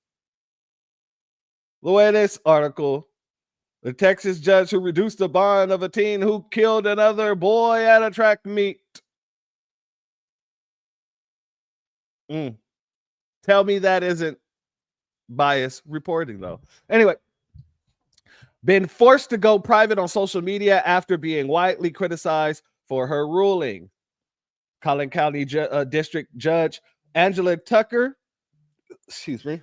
the way this article: the Texas judge who reduced the bond of a teen who killed another boy at a track meet. Tell me that isn't biased reporting, though. Anyway, been forced to go private on social media after being widely criticized for her ruling. Collin County District Judge Angela Tucker, set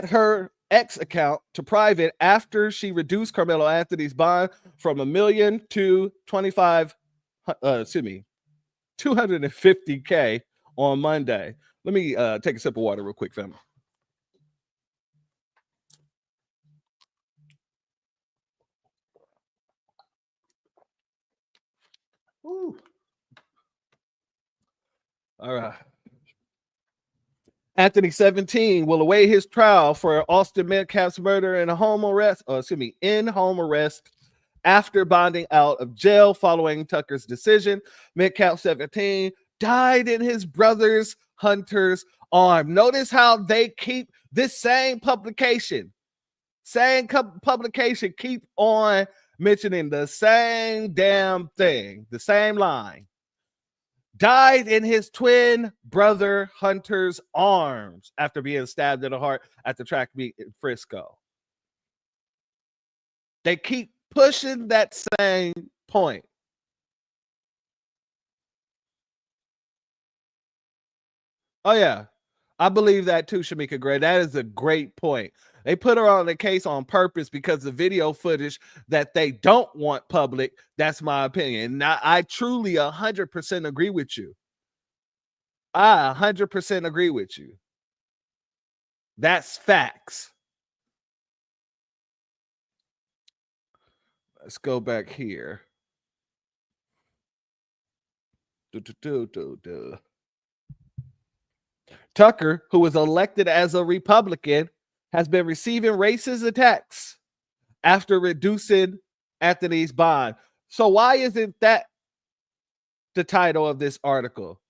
her X account to private after she reduced Carmelo Anthony's bond from $1 million to $250K on Monday. Let me take a sip of water real quick, family. Woo. All right. Anthony, 17, will await his trial for Austin Metcalf's murder in home arrest. In home arrest after bonding out of jail following Tucker's decision. Metcalf, 17, died in his brother's Hunter's arm. Notice how they keep this same publication keep on mentioning the same damn thing, the same line. Died in his twin brother Hunter's arms after being stabbed in the heart at the track meet in Frisco. They keep pushing that same point. Oh, yeah. I believe that too, Shamika Gray. That is a great point. They put her on the case on purpose because the video footage that they don't want public, that's my opinion. Now, I truly 100% agree with you. I 100% agree with you. That's facts. Let's go back here. Tucker, who was elected as a Republican, has been receiving racist attacks after reducing Anthony's bond. So why isn't that the title of this article?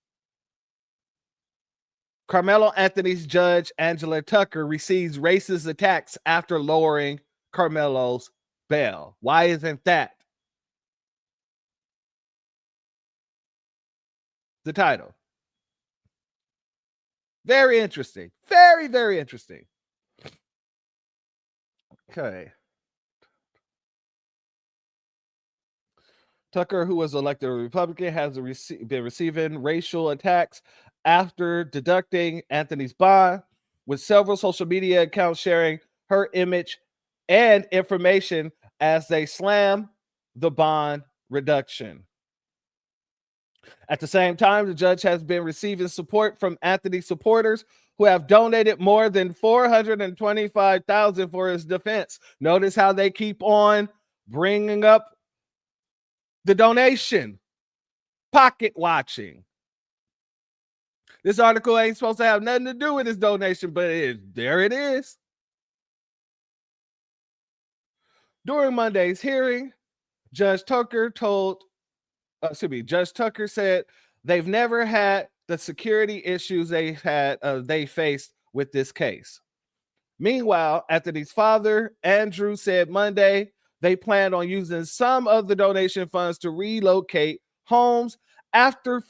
Carmelo Anthony's judge, Angela Tucker, receives racist attacks after lowering Carmelo's bail. Why isn't that the title? Very interesting. Very, very interesting. Okay. Tucker, who was elected a Republican, has been receiving racial attacks after deducting Anthony's bond, with several social media accounts sharing her image and information as they slam the bond reduction. At the same time, the judge has been receiving support from Anthony supporters who have donated more than $425,000 for his defense. Notice how they keep on bringing up the donation, pocket watching. This article ain't supposed to have nothing to do with this donation, but there it is. During Monday's hearing, Judge Tucker said they've never had the security issues they faced with this case. Meanwhile, Anthony's father, Andrew, said Monday they planned on using some of the donation funds to relocate homes after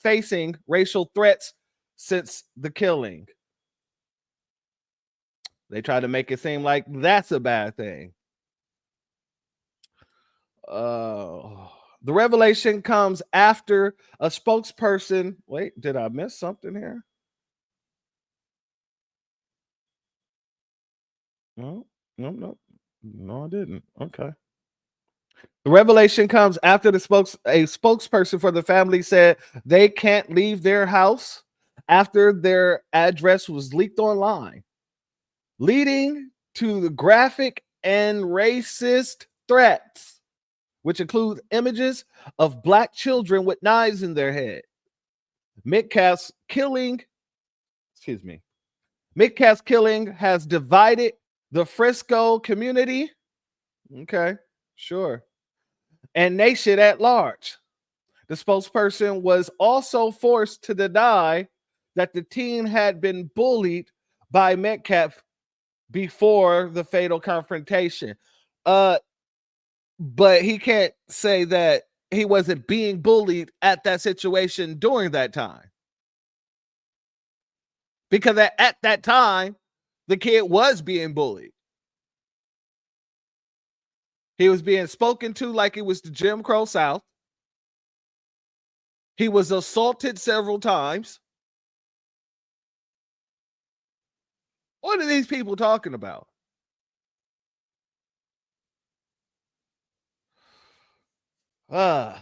facing racial threats since the killing. They try to make it seem like that's a bad thing. The revelation comes after a spokesperson. Wait, did I miss something here? No, I didn't. Okay. The revelation comes after a spokesperson for the family said they can't leave their house after their address was leaked online, leading to the graphic and racist threats, which include images of Black children with knives in their head. Metcalf's killing has divided the Frisco community. Okay, sure. And nation at large. The spokesperson was also forced to deny that the teen had been bullied by Metcalf before the fatal confrontation. But he can't say that he wasn't being bullied at that situation during that time. Because at that time, the kid was being bullied. He was being spoken to like it was the Jim Crow South. He was assaulted several times. What are these people talking about? The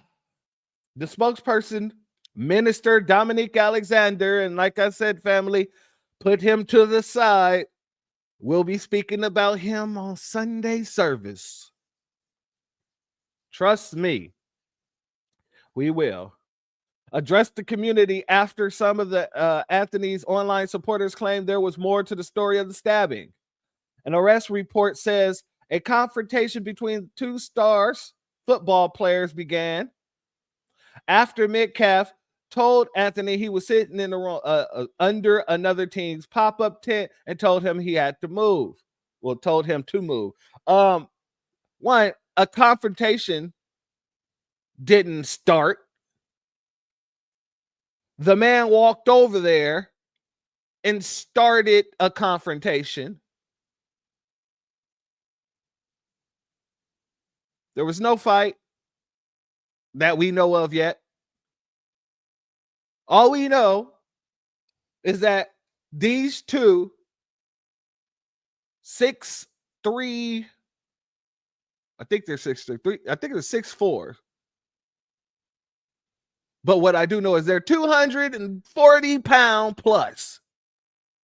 spokesperson, Minister Dominique Alexander, and like I said, family, put him to the side. We'll be speaking about him on Sunday service. Trust me, we will. Address the community after some of the Anthony's online supporters claimed there was more to the story of the stabbing. An arrest report says a confrontation between two stars football players began after Metcalf told Anthony he was sitting in the under another team's pop-up tent and told him he had to move. Well, told him to move. One, a confrontation didn't start. The man walked over there and started a confrontation. There was no fight that we know of yet. All we know is that these two 6'3", I think they're 6'3", I think it's 6'4". But what I do know is they're 240-pound plus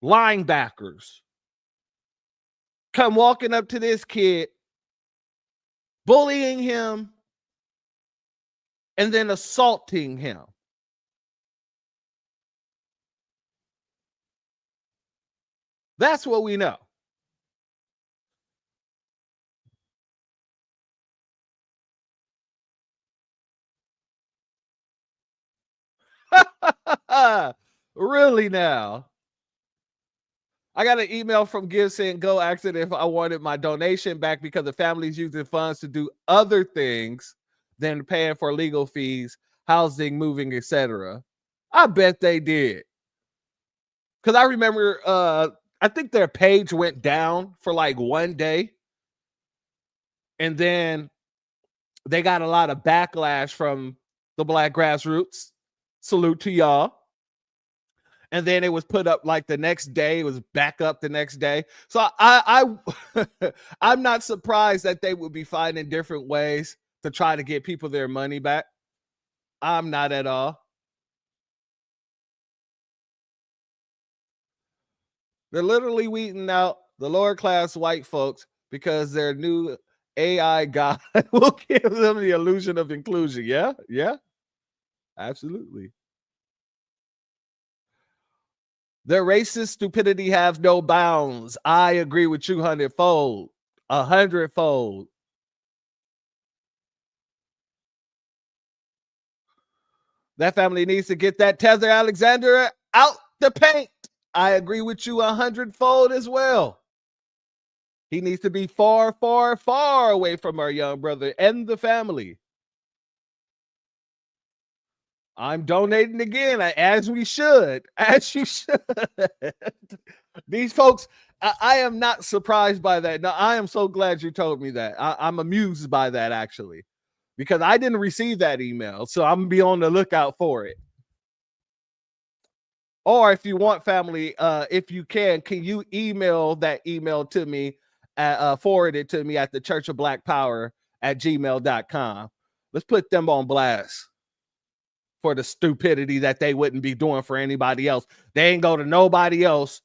linebackers come walking up to this kid, bullying him, and then assaulting him. That's what we know. Really now? I got an email from Give saying go asking if I wanted my donation back because the family's using funds to do other things than paying for legal fees, housing, moving, etc. I bet they did. Because I remember, I think their page went down for like one day. And then they got a lot of backlash from the Black grassroots. Salute to y'all. And then it was put up like the next day. It was back up the next day. So I'm not surprised that they would be finding different ways to try to get people their money back. I'm not at all. They're literally weeding out the lower class white folks because their new AI god will give them the illusion of inclusion. Yeah, yeah, absolutely. Their racist stupidity have no bounds. I agree with you 100-fold. 100-fold. That family needs to get that Tether Alexander out the paint. I agree with you 100-fold as well. He needs to be far, far, far away from our young brother and the family. I'm donating again, as we should. As you should. These folks, I am not surprised by that. No, I am so glad you told me that. I'm amused by that, actually, because I didn't receive that email. So I'm going to be on the lookout for it. Or if you want, family, if you can you email that email to me, forward it to me at the Church of Black Power at gmail.com. Let's put them on blast for the stupidity that they wouldn't be doing for anybody else. They ain't go to nobody else,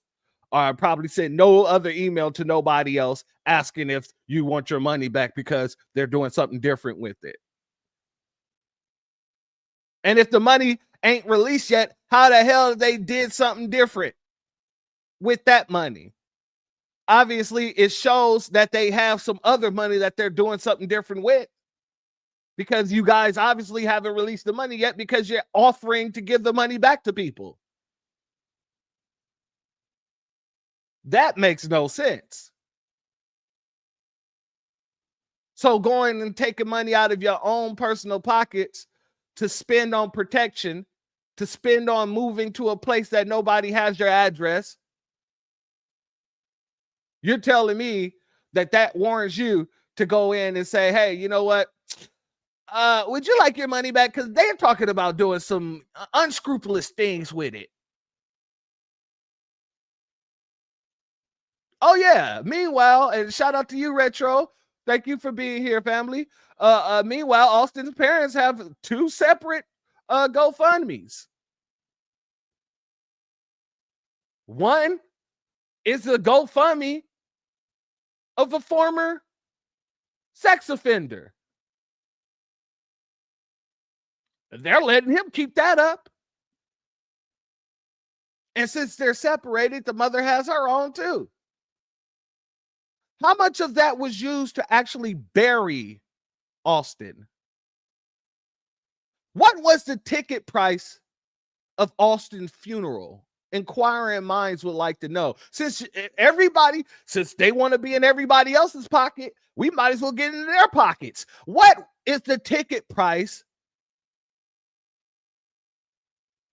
or probably send no other email to nobody else asking if you want your money back because they're doing something different with it. And if the money ain't released yet, how the hell they did something different with that money? Obviously, it shows that they have some other money that they're doing something different with, because you guys obviously haven't released the money yet because you're offering to give the money back to people. That makes no sense. So going and taking money out of your own personal pockets to spend on protection, to spend on moving to a place that nobody has your address, you're telling me that warrants you to go in and say, hey, you know what? Would you like your money back? Because they're talking about doing some unscrupulous things with it. Oh, yeah. Meanwhile, and shout out to you, Retro. Thank you for being here, family. Meanwhile, Austin's parents have two separate GoFundMes. One is the GoFundMe of a former sex offender. They're letting him keep that up. And since they're separated, the mother has her own too. How much of that was used to actually bury Austin? What was the ticket price of Austin's funeral? Inquiring minds would like to know. Since they want to be in everybody else's pocket, we might as well get in their pockets. What is the ticket price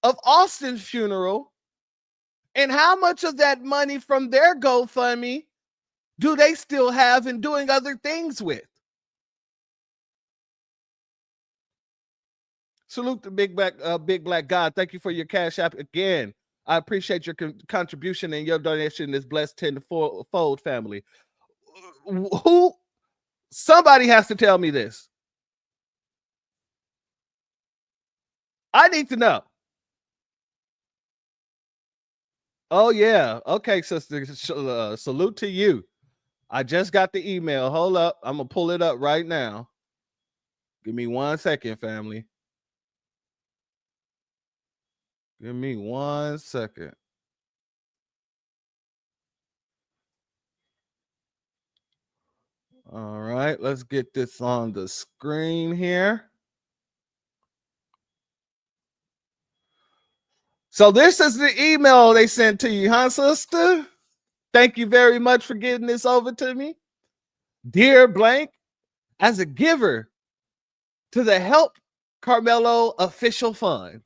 of Austin's funeral? And how much of that money from their GoFundMe do they still have and doing other things with? Salute the big black God. Thank you for your Cash App again. I appreciate your contribution, and your donation is blessed tenfold, family. Somebody has to tell me this. I need to know. Oh, yeah. Okay, sister. Salute to you. I just got the email. Hold up. I'm going to pull it up right now. Give me 1 second, family. Give me 1 second. All right, let's get this on the screen here. So this is the email they sent to you, huh, sister? Thank you very much for getting this over to me. Dear blank, as a giver to the Help Carmelo Official Fund,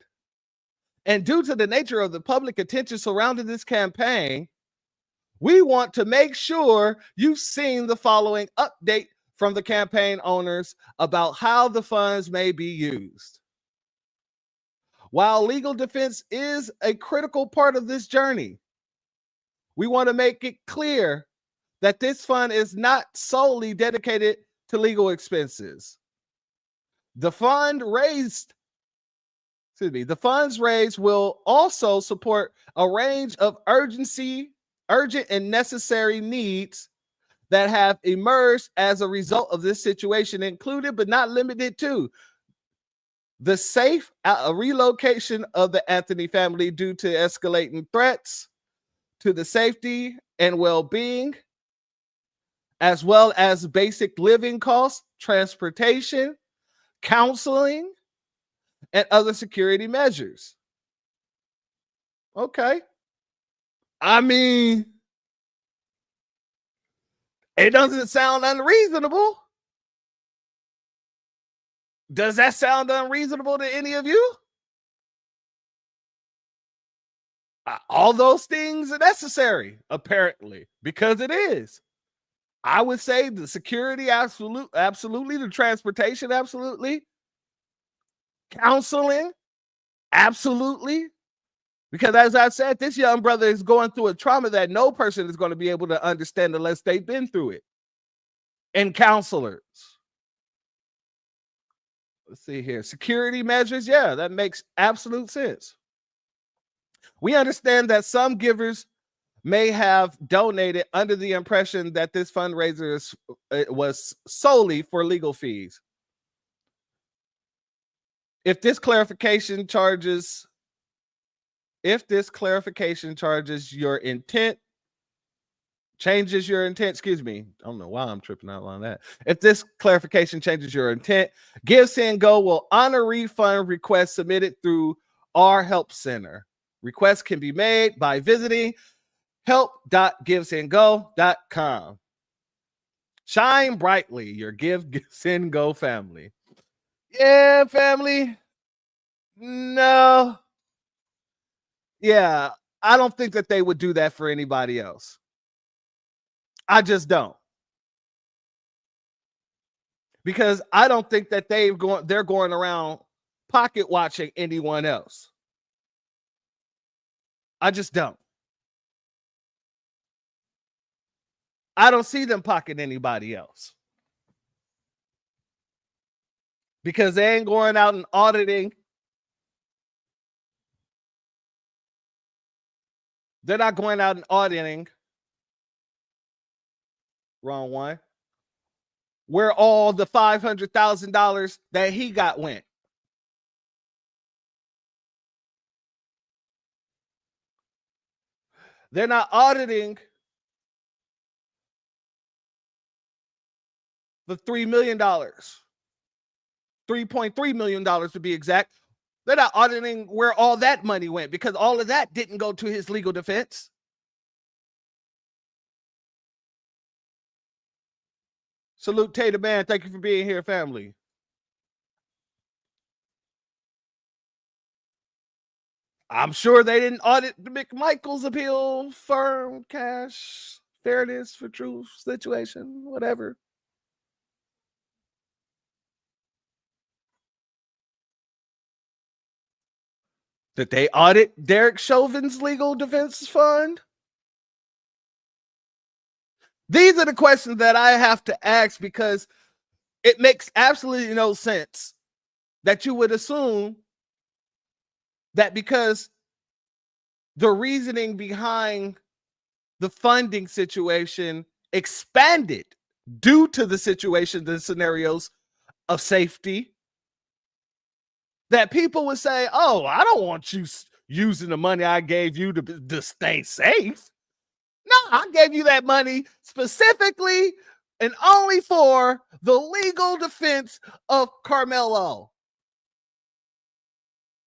And due to the nature of the public attention surrounding this campaign, we want to make sure you've seen the following update from the campaign owners about how the funds may be used. While legal defense is a critical part of this journey, we want to make it clear that this fund is not solely dedicated to legal expenses. The funds raised will also support a range of urgent and necessary needs that have emerged as a result of this situation, included but not limited to the safe relocation of the Anthony family due to escalating threats to the safety and well-being, as well as basic living costs, transportation, counseling, and other security measures. Okay. I mean, it doesn't sound unreasonable. Does that sound unreasonable to any of you? All those things are necessary, apparently, because it is. I would say the security, absolutely. The transportation, absolutely. Counseling, absolutely. Because as I said, this young brother is going through a trauma that no person is going to be able to understand unless they've been through it. And counselors. Let's see here. Security measures. Yeah, that makes absolute sense. We understand that some givers may have donated under the impression that this fundraiser was solely for legal fees. If this clarification charges your intent, changes your intent, excuse me, I don't know why I'm tripping out on that. If this clarification changes your intent, Give, Send, Go will honor refund requests submitted through our help center. Requests can be made by visiting help.givesendgo.com. Shine brightly, your Give, Send, Go family. Yeah, family. No. Yeah, I don't think that they would do that for anybody else. I just don't. Because I don't think that they're going around pocket watching anyone else. I just don't. I don't see them pocketing anybody else. Because they ain't going out and auditing. They're not going out and auditing. Wrong one. Where all the $500,000 that he got went. They're not auditing the $3 million. $3.3 million to be exact. They're not auditing where all that money went because all of that didn't go to his legal defense. Salute Tater Man. Thank you for being here, family. I'm sure they didn't audit the McMichael's appeal firm, cash, fairness for truth situation, whatever. Did they audit Derek Chauvin's legal defense fund? These are the questions that I have to ask because it makes absolutely no sense that you would assume that because the reasoning behind the funding situation expanded due to the situation, the scenarios of safety, that people would say, oh, I don't want you using the money I gave you to stay safe. No, I gave you that money specifically and only for the legal defense of Carmelo.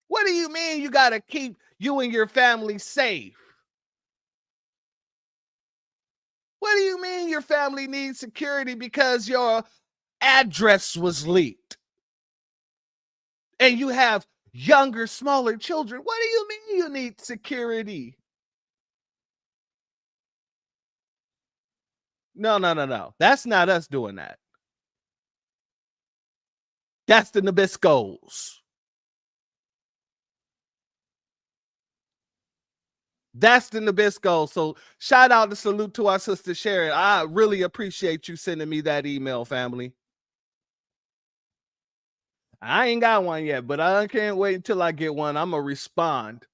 What do you mean you got to keep you and your family safe? What do you mean your family needs security because your address was leaked? And you have younger, smaller children. What do you mean you need security? No. That's not us doing that. That's the Nabiscos. That's the Nabisco. So shout out and salute to our sister Sharon. I really appreciate you sending me that email, family. I ain't got one yet, but I can't wait until I get one. I'm going to respond.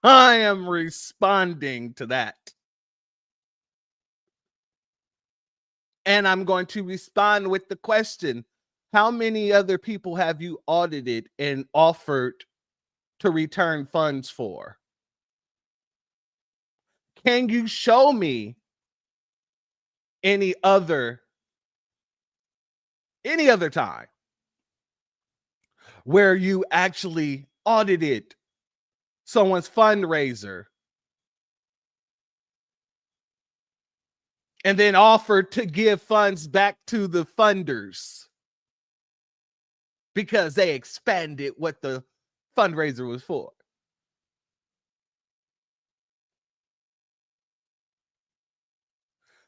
I am responding to that. And I'm going to respond with the question, how many other people have you audited and offered to return funds for? Can you show me any other time where you actually audited someone's fundraiser and then offered to give funds back to the funders because they expanded what the fundraiser was for?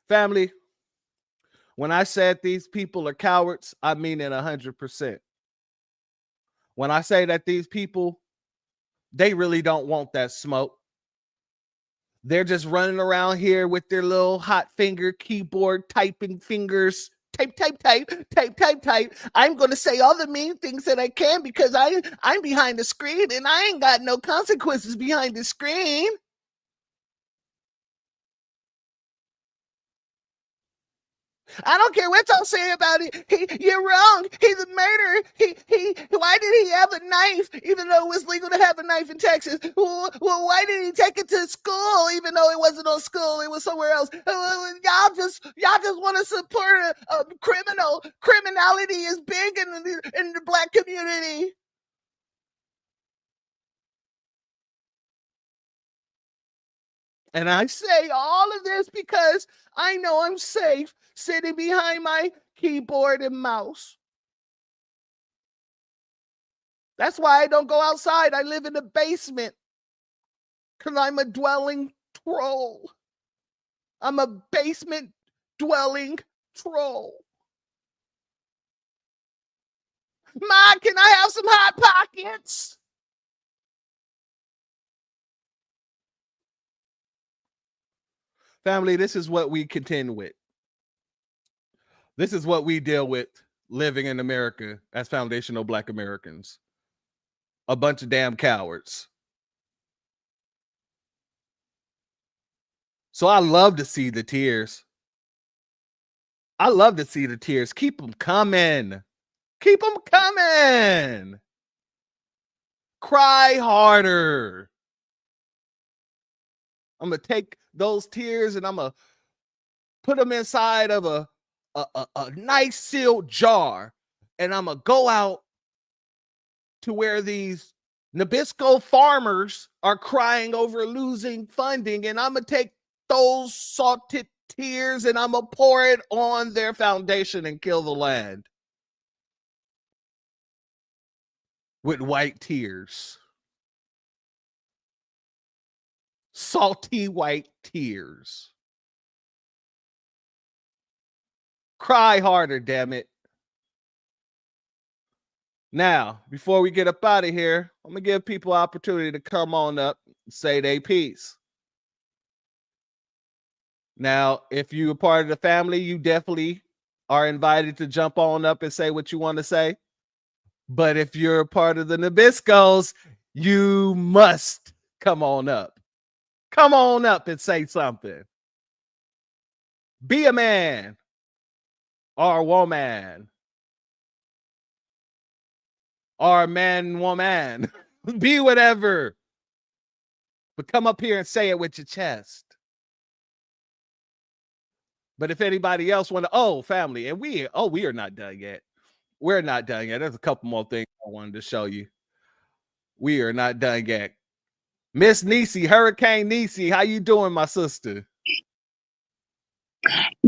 Family, when I said these people are cowards, I mean it 100%. When I say that these people, they really don't want that smoke. They're just running around here with their little hot finger keyboard typing fingers. Type. I'm going to say all the mean things that I can because I'm behind the screen and I ain't got no consequences behind the screen. I don't care what y'all say about it. You're wrong. He's a murderer. Why did he have a knife, even though it was legal to have a knife in Texas? Well, why did he take it to school, even though it wasn't on school? It was somewhere else. Y'all just want to support a criminal. Criminality is big in the Black community. And I say all of this because I know I'm safe sitting behind my keyboard and mouse. That's why I don't go outside. I live in the basement because I'm a dwelling troll. I'm a basement dwelling troll. Ma, can I have some Hot Pockets? Family, this is what we contend with. This is what we deal with living in America as foundational Black Americans. A bunch of damn cowards. So I love to see the tears. I love to see the tears. Keep them coming. Keep them coming. Cry harder. I'm going to take those tears and I'm going to put them inside of a nice sealed jar. And I'm going to go out to where these Nabisco farmers are crying over losing funding. And I'm going to take those salted tears and I'm going to pour it on their foundation and kill the land with white tears. Salty white tears. Cry harder, damn it. Now, before we get up out of here, I'm going to give people opportunity to come on up and say their piece. Now, if you're a part of the family, you definitely are invited to jump on up and say what you want to say. But if you're a part of the Nabiscos, you must come on up. Come on up and say something. Be a man or a woman or a man, woman. Be whatever. But come up here and say it with your chest. But if anybody else want to, family, and we are not done yet. We're not done yet. There's a couple more things I wanted to show you. We are not done yet. Miss Niecy, Hurricane Niecy, how you doing, my sister?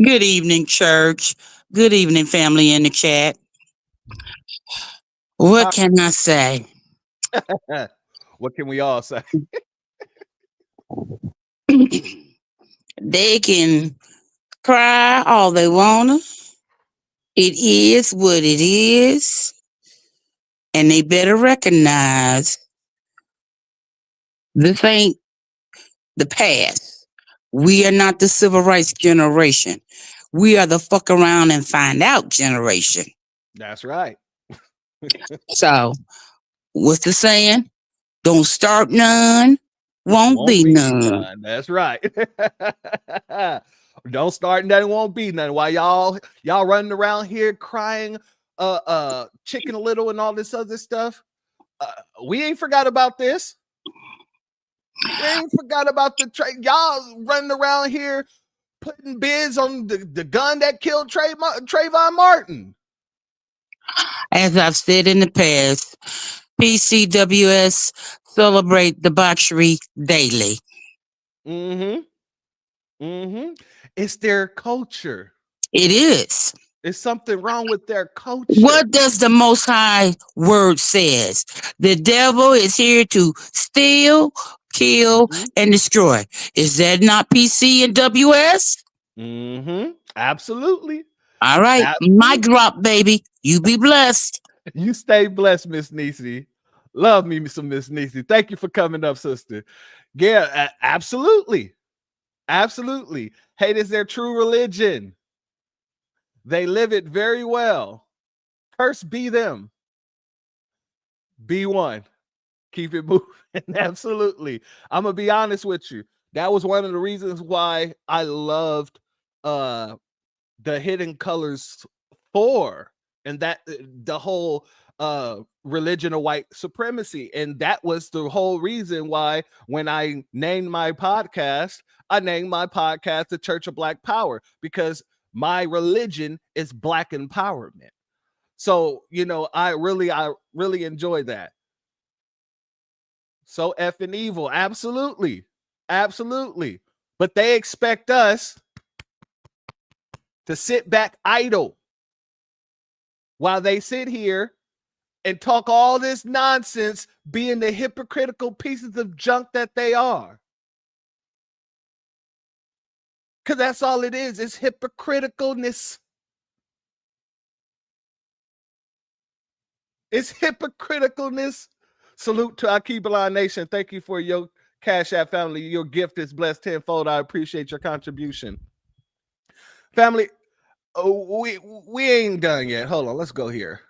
Good evening, church. Good evening, family in the chat. What can I say? What can we all say? They can cry all they wanna. It is what it is, and they better recognize this ain't the past. We are not the civil rights generation. We are the fuck around and find out generation. That's right. So, what's the saying? Don't start none, won't be none. none. That's right. Don't start nothing, won't be nothing. While y'all running around here crying, Chicken Little and all this other stuff. We ain't forgot about this. We ain't forgot about the y'all running around here putting bids on the gun that killed Trayvon Martin. As I've said in the past, PCWS celebrate debauchery daily. Mm-hmm. Mm-hmm. It's their culture. It is. There's something wrong with their culture. What does the Most High word says? The devil is here to steal, kill, and destroy. Is that not PC and WS? Mm-hmm. Absolutely. All right. Mic drop, baby. You be blessed. You stay blessed, Miss Niecy. Love me some Miss Niecy. Thank you for coming up, sister. Yeah, absolutely. Absolutely. Hate is their true religion. They live it very well. Curse be them. Be one. Keep it moving. Absolutely. I'm gonna be honest with you. That was one of the reasons why I loved the Hidden Colors 4 and that the whole religion of white supremacy. And that was the whole reason why when I named my podcast, I named my podcast The Church of Black Power, because my religion is Black empowerment. So, you know, I really enjoy that. So effing evil. Absolutely. Absolutely. But they expect us to sit back idle while they sit here and talk all this nonsense, being the hypocritical pieces of junk that they are. Because that's all it is. It's hypocriticalness. It's hypocriticalness. Salute to Akibalon Nation. Thank you for your Cashapp family. Your gift is blessed tenfold. I appreciate your contribution. Family, we ain't done yet. Hold on. Let's go here.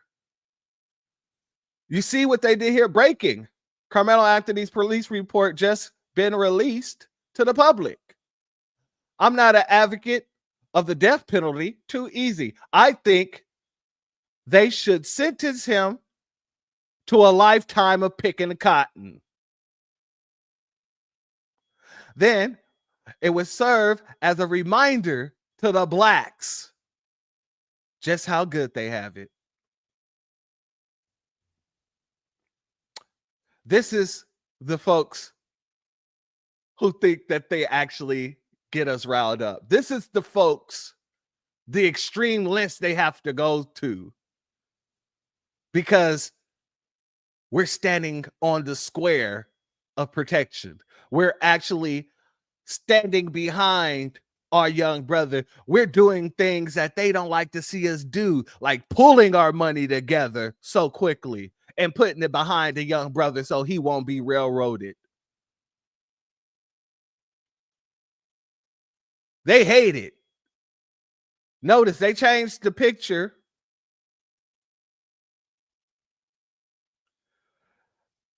You see what they did here? Breaking. Carmelo Anthony's police report just been released to the public. I'm not an advocate of the death penalty. Too easy. I think they should sentence him to a lifetime of picking cotton. Then it would serve as a reminder to the blacks just how good they have it. This is the folks who think that they actually get us riled up. This is the folks, the extreme lengths they have to go to, because we're standing on the square of protection. We're actually standing behind our young brother. We're doing things that they don't like to see us do, like pulling our money together so quickly and putting it behind a young brother so he won't be railroaded. They hate it. Notice they changed the picture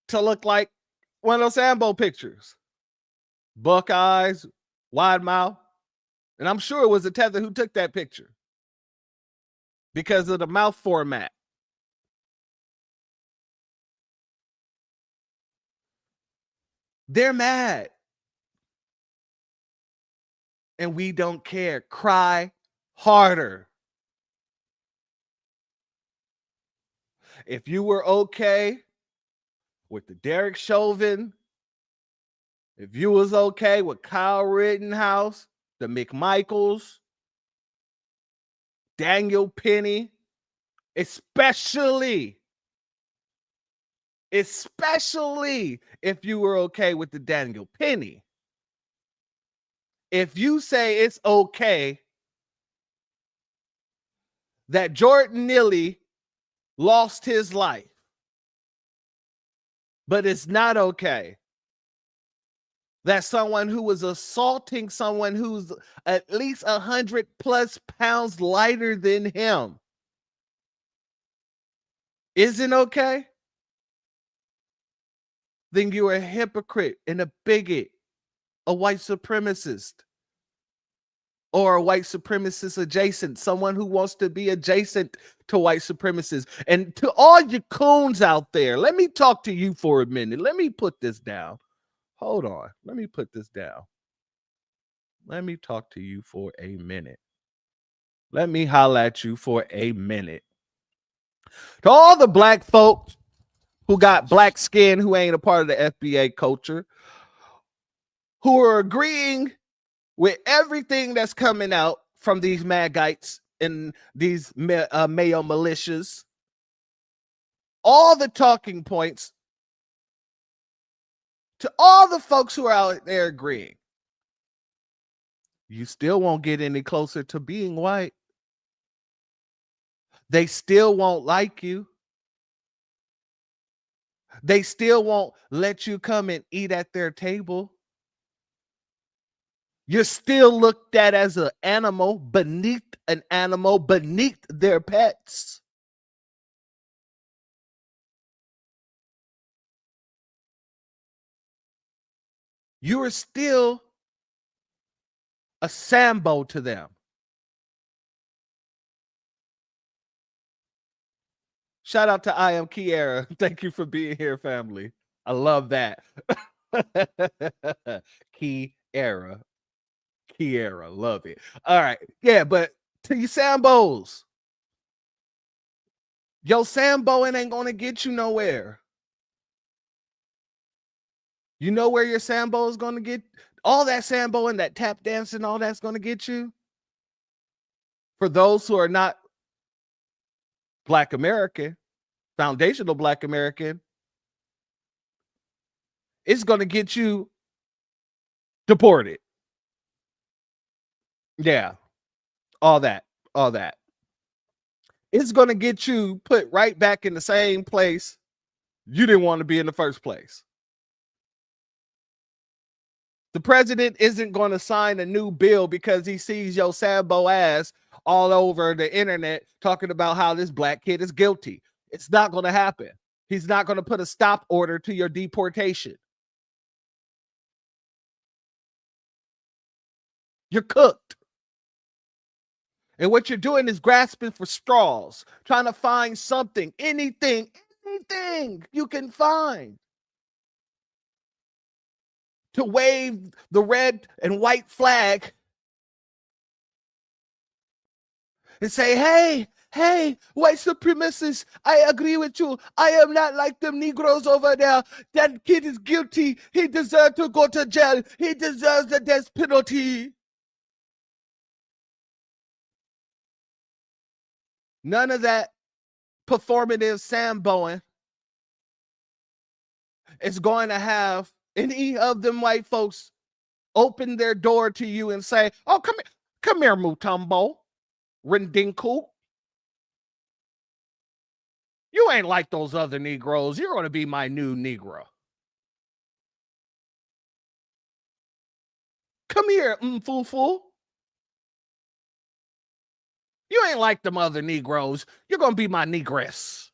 to look like one of those Sambo pictures. Buck eyes, wide mouth. And I'm sure it was the Tether who took that picture because of the mouth format. They're mad. And we don't care. Cry harder. If you were okay with the Derek Chauvin, if you was okay with Kyle Rittenhouse, the McMichaels, Daniel Penny, especially especially if you were okay with the Daniel Penny. If you say it's okay that Jordan Neely lost his life, but it's not okay that someone who was assaulting someone who's at least 100+ pounds lighter than him isn't okay, then you're a hypocrite and a bigot, a white supremacist, or a white supremacist adjacent, someone who wants to be adjacent to white supremacists. And to all you coons out there, let me talk to you for a minute. Let me put this down. Hold on. Let me put this down. Let me talk to you for a minute. Let me holler at you for a minute. To all the black folks who got black skin, who ain't a part of the FBA culture, who are agreeing with everything that's coming out from these Magites and these Mayo militias, all the talking points, to all the folks who are out there agreeing, you still won't get any closer to being white. They still won't like you. They still won't let you come and eat at their table. You're still looked at as an animal beneath their pets. You are still a Sambo to them. Shout out to I Am Kiera. Thank you for being here, family. I love that. Kiera, love it. All right. Yeah, but to you Sambos, yo, Samboing ain't gonna get you nowhere. You know where your Sambo is gonna get? All that Samboing, that tap dancing, all that's gonna get you. For those who are not Black American, foundational Black American, it's gonna get you deported. Yeah, all that. It's going to get you put right back in the same place you didn't want to be in the first place. The president isn't going to sign a new bill because he sees your Sambo ass all over the internet talking about how this black kid is guilty. It's not going to happen. He's not going to put a stop order to your deportation. You're cooked. And what you're doing is grasping for straws, trying to find something, anything you can find to wave the red and white flag and say, hey, white supremacists, I agree with you. I am not like them Negroes over there. That kid is guilty. He deserves to go to jail. He deserves the death penalty. None of that performative Samboing is going to have any of them white folks open their door to you and say, oh, come here, Mutombo, Rendinku. You ain't like those other Negroes. You're going to be my new Negro. Come here, Mfufu. You ain't like them other Negroes. You're going to be my Negress.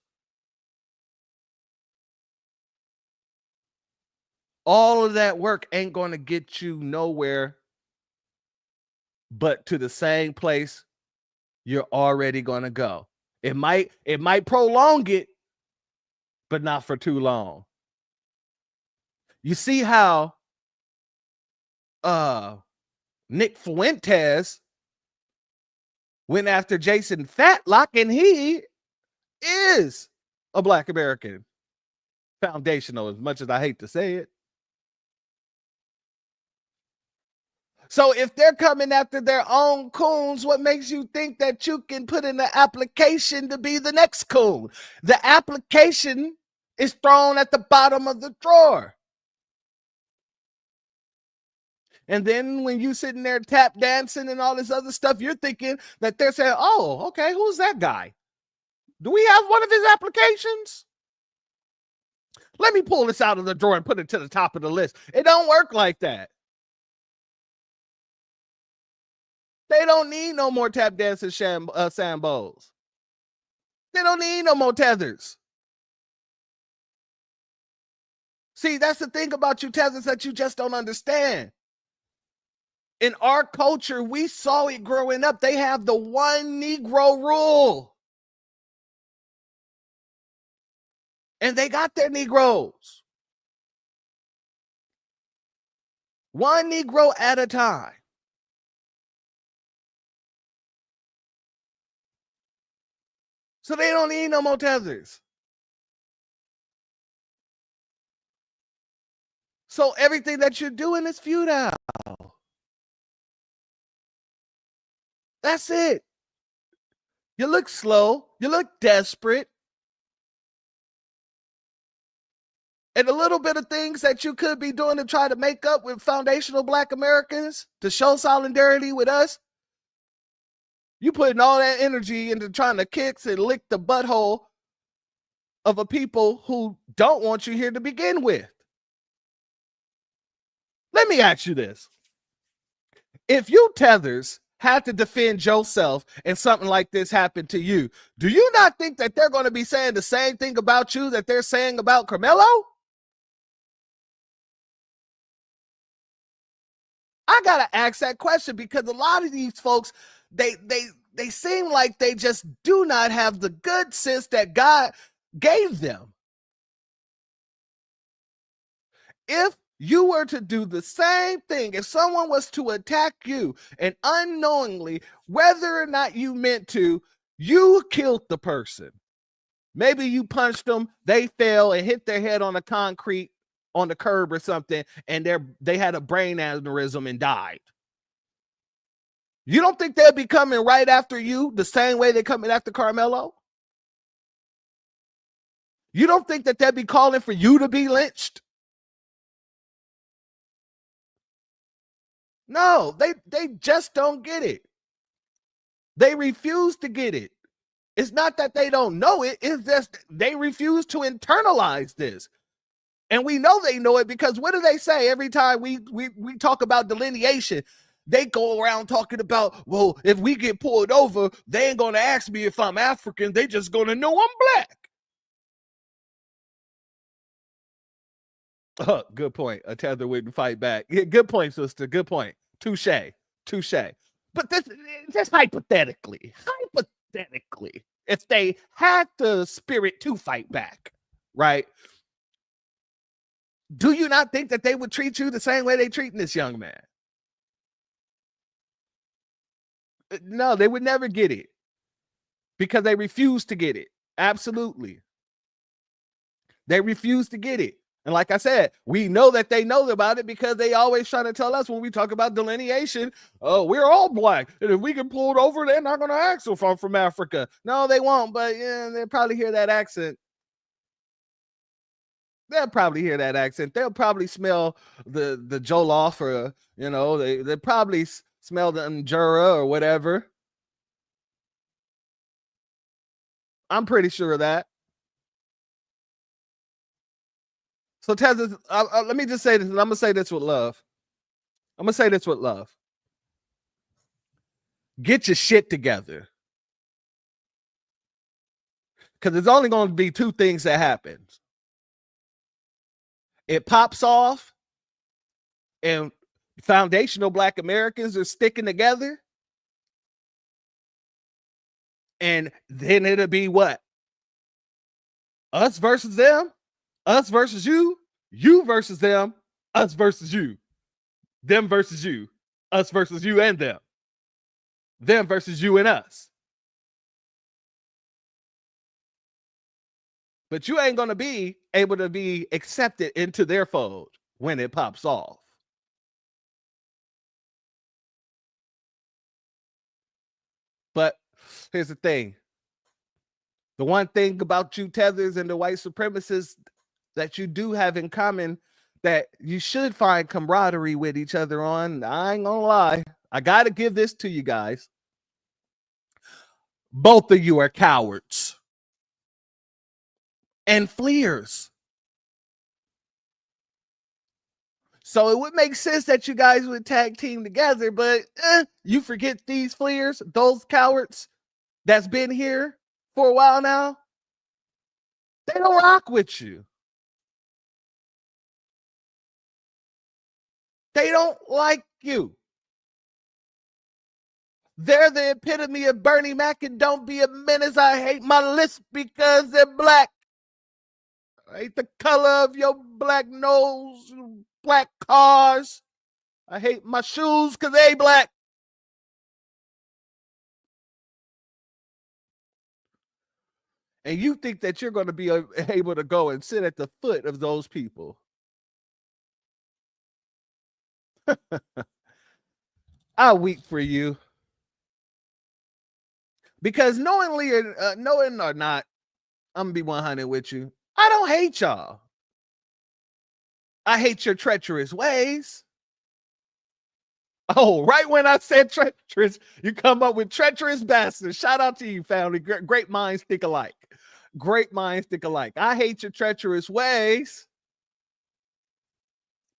All of that work ain't going to get you nowhere but to the same place you're already going to go. It might prolong it, but not for too long. You see how Nick Fuentes went after Jason Fatlock, and he is a Black American. Foundational, as much as I hate to say it. So if they're coming after their own coons, what makes you think that you can put in an application to be the next coon? The application is thrown at the bottom of the drawer. And then when you sitting there tap dancing and all this other stuff, you're thinking that they're saying, oh, okay, who's that guy? Do we have one of his applications? Let me pull this out of the drawer and put it to the top of the list. It don't work like that. They don't need no more tap dancing sambos. They don't need no more tethers. See, that's the thing about you tethers that you just don't understand. In our culture, we saw it growing up. They have the one Negro rule. And they got their Negroes. One Negro at a time. So they don't need no more tethers. So everything that you're doing is futile. That's it. You look slow. You look desperate. And a little bit of things that you could be doing to try to make up with foundational Black Americans to show solidarity with us. You putting all that energy into trying to kick and lick the butthole of a people who don't want you here to begin with. Let me ask you this. If you tethers had to defend yourself and something like this happened to you, do you not think that they're going to be saying the same thing about you that they're saying about Carmelo? I gotta ask that question because a lot of these folks, they seem like they just do not have the good sense that God gave them. If you were to do the same thing, if someone was to attack you and unknowingly, whether or not you meant to, you killed the person. Maybe you punched them, they fell and hit their head on the concrete on the curb or something, and they had a brain aneurysm and died. You don't think they'll be coming right after you the same way they're coming after Carmelo? You don't think that they'll be calling for you to be lynched? No, they just don't get it. They refuse to get it. It's not that they don't know it, it's just they refuse to internalize this. And we know they know it because what do they say every time we talk about delineation? They go around talking about, well, if we get pulled over, they ain't going to ask me if I'm African. They just going to know I'm black. Good point. A tether wouldn't fight back. Yeah, good point, sister. Good point. Touche. But this just hypothetically, if they had the spirit to fight back, right? Do you not think that they would treat you the same way they treating this young man? No, they would never get it because they refuse to get it. Absolutely. They refuse to get it. And like I said, we know that they know about it because they always try to tell us when we talk about delineation, oh, we're all black. And if we get pulled over, they're not going to ask if I'm from Africa. No, they won't, but yeah, they'll probably hear that accent. They'll probably hear that accent. They'll probably smell the jollof or, they probably smell the injera or whatever. I'm pretty sure of that. So Tez, let me just say this, and I'm going to say this with love. Get your shit together. Because there's only going to be two things that happen. It pops off, and foundational Black Americans are sticking together. And then it'll be what? Us versus them, us versus you, you versus them, us versus you, them versus you, us versus you and them versus you and us. But you ain't going to be able to be accepted into their fold when it pops off. But here's the thing. The one thing about you tethers and the white supremacists that you do have in common that you should find camaraderie with each other on, I ain't gonna lie, I gotta give this to you guys. Both of you are cowards and fleers. So it would make sense that you guys would tag team together, but you forget these fleers, those cowards that's been here for a while now. They don't rock with you. They don't like you. They're the epitome of Bernie Mac and don't be a menace. I hate my list because they're black. I hate the color of your black nose, black cars. I hate my shoes because they black. And you think that you're going to be able to go and sit at the foot of those people. I weep for you. Because knowing or not, I'm going to be 100 with you. I don't hate y'all. I hate your treacherous ways. Oh, right when I said treacherous, you come up with treacherous bastards. Shout out to you, family. Great minds think alike. Great minds think alike. I hate your treacherous ways,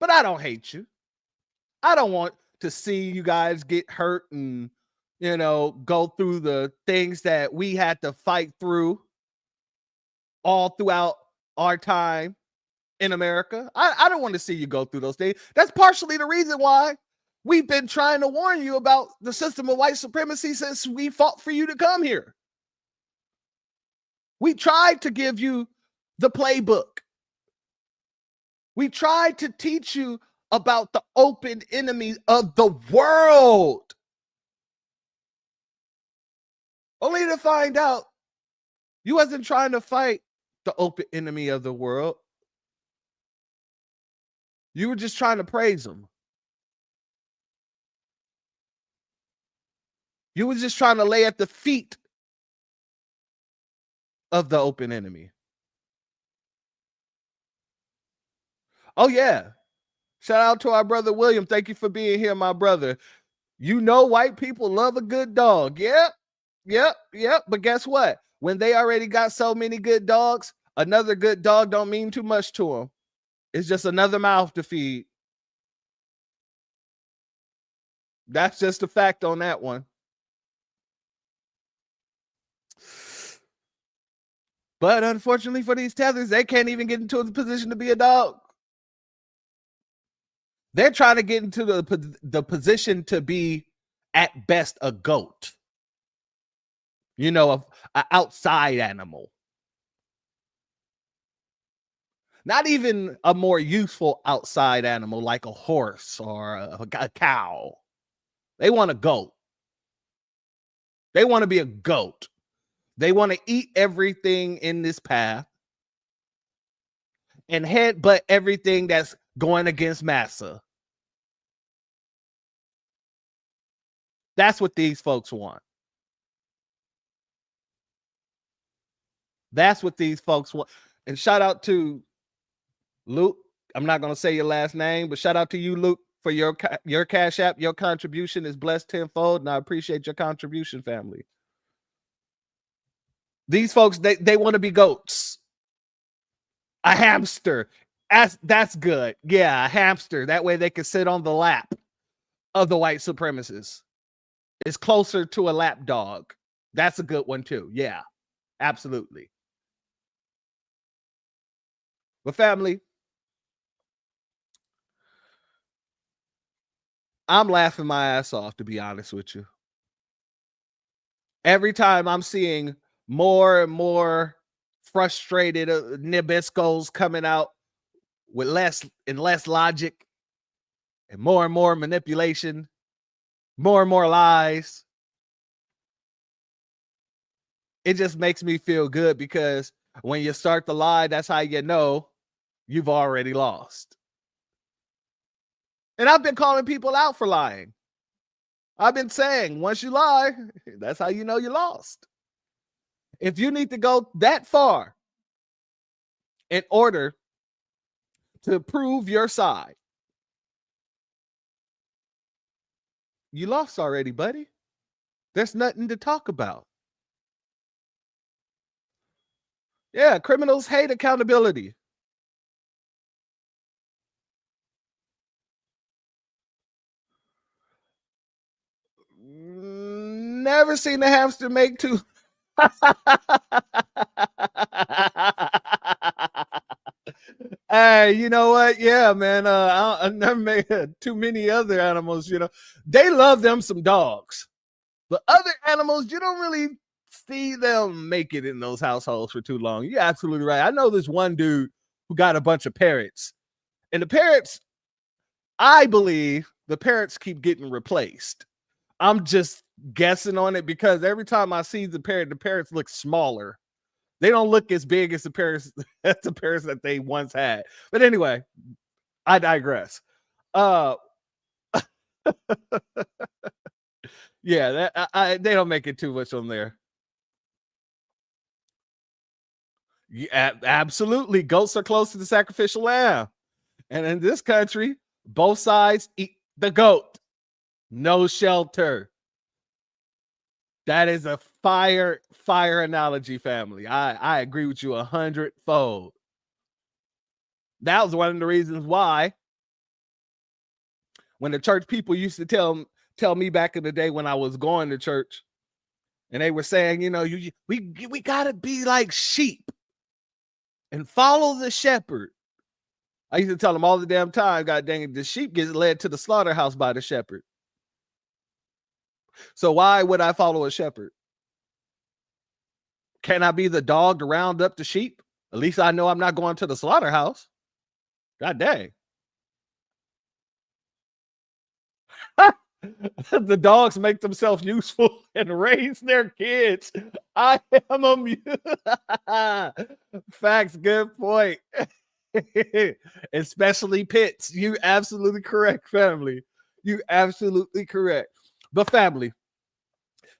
but I don't hate you. I don't want to see you guys get hurt and, go through the things that we had to fight through all throughout our time in America. I don't want to see you go through those things. That's partially the reason why we've been trying to warn you about the system of white supremacy since we fought for you to come here. We tried to give you the playbook. We tried to teach you about the open enemy of the world. Only to find out you wasn't trying to fight the open enemy of the world. You were just trying to praise him. You were just trying to lay at the feet of the open enemy. Oh, yeah. Shout out to our brother William. Thank you for being here, my brother. You know white people love a good dog. Yep. But guess what? When they already got so many good dogs, another good dog don't mean too much to them. It's just another mouth to feed. That's just a fact on that one. But unfortunately for these tethers, they can't even get into the position to be a dog. They're trying to get into the position to be, at best, a goat. An outside animal. Not even a more useful outside animal like a horse or a cow. They want a goat. They want to be a goat. They want to eat everything in this path and headbutt everything that's going against massa. That's what these folks want. That's what these folks want. And shout out to Luke. I'm not going to say your last name, but shout out to you, Luke, for your Cash App. Your contribution is blessed tenfold, and I appreciate your contribution, family. These folks, they want to be goats. A hamster. That's good. Yeah, a hamster. That way they can sit on the lap of the white supremacists. It's closer to a lap dog. That's a good one too. Yeah, absolutely. But family, I'm laughing my ass off, to be honest with you. Every time I'm seeing more and more frustrated Nabiscos coming out with less and less logic and more manipulation, more and more lies. It just makes me feel good because when you start to lie, that's how you know you've already lost. And I've been calling people out for lying. I've been saying, once you lie, that's how you know you lost. if you need to go that far in order to prove your side, you lost already, buddy. There's nothing to talk about. Yeah, criminals hate accountability. Never seen a hamster make two. Hey, you know what? Yeah, man. I never made too many other animals. They love them some dogs, but other animals, you don't really see them make it in those households for too long. You're absolutely right. I know this one dude who got a bunch of parrots, and the parrots, I believe, the parrots keep getting replaced. I'm just guessing on it because every time I see the parrots look smaller. They don't look as big as the parrots that they once had. But anyway, I digress. Yeah, they don't make it too much on there. Yeah, absolutely. Goats are close to the sacrificial lamb. And in this country, both sides eat the goat. No shelter. That is a fire analogy, family. I agree with you 100-fold. That was one of the reasons why when the church people used to tell me back in the day when I was going to church, and they were saying, we gotta be like sheep and follow the shepherd. I used to tell them all the damn time, God dang it, the sheep gets led to the slaughterhouse by the shepherd. So why would I follow a shepherd? Can I be the dog to round up the sheep? At least I know I'm not going to the slaughterhouse. God dang. The dogs make themselves useful and raise their kids. I am a facts. Good point. Especially pits. You absolutely correct, family. You absolutely correct. But family,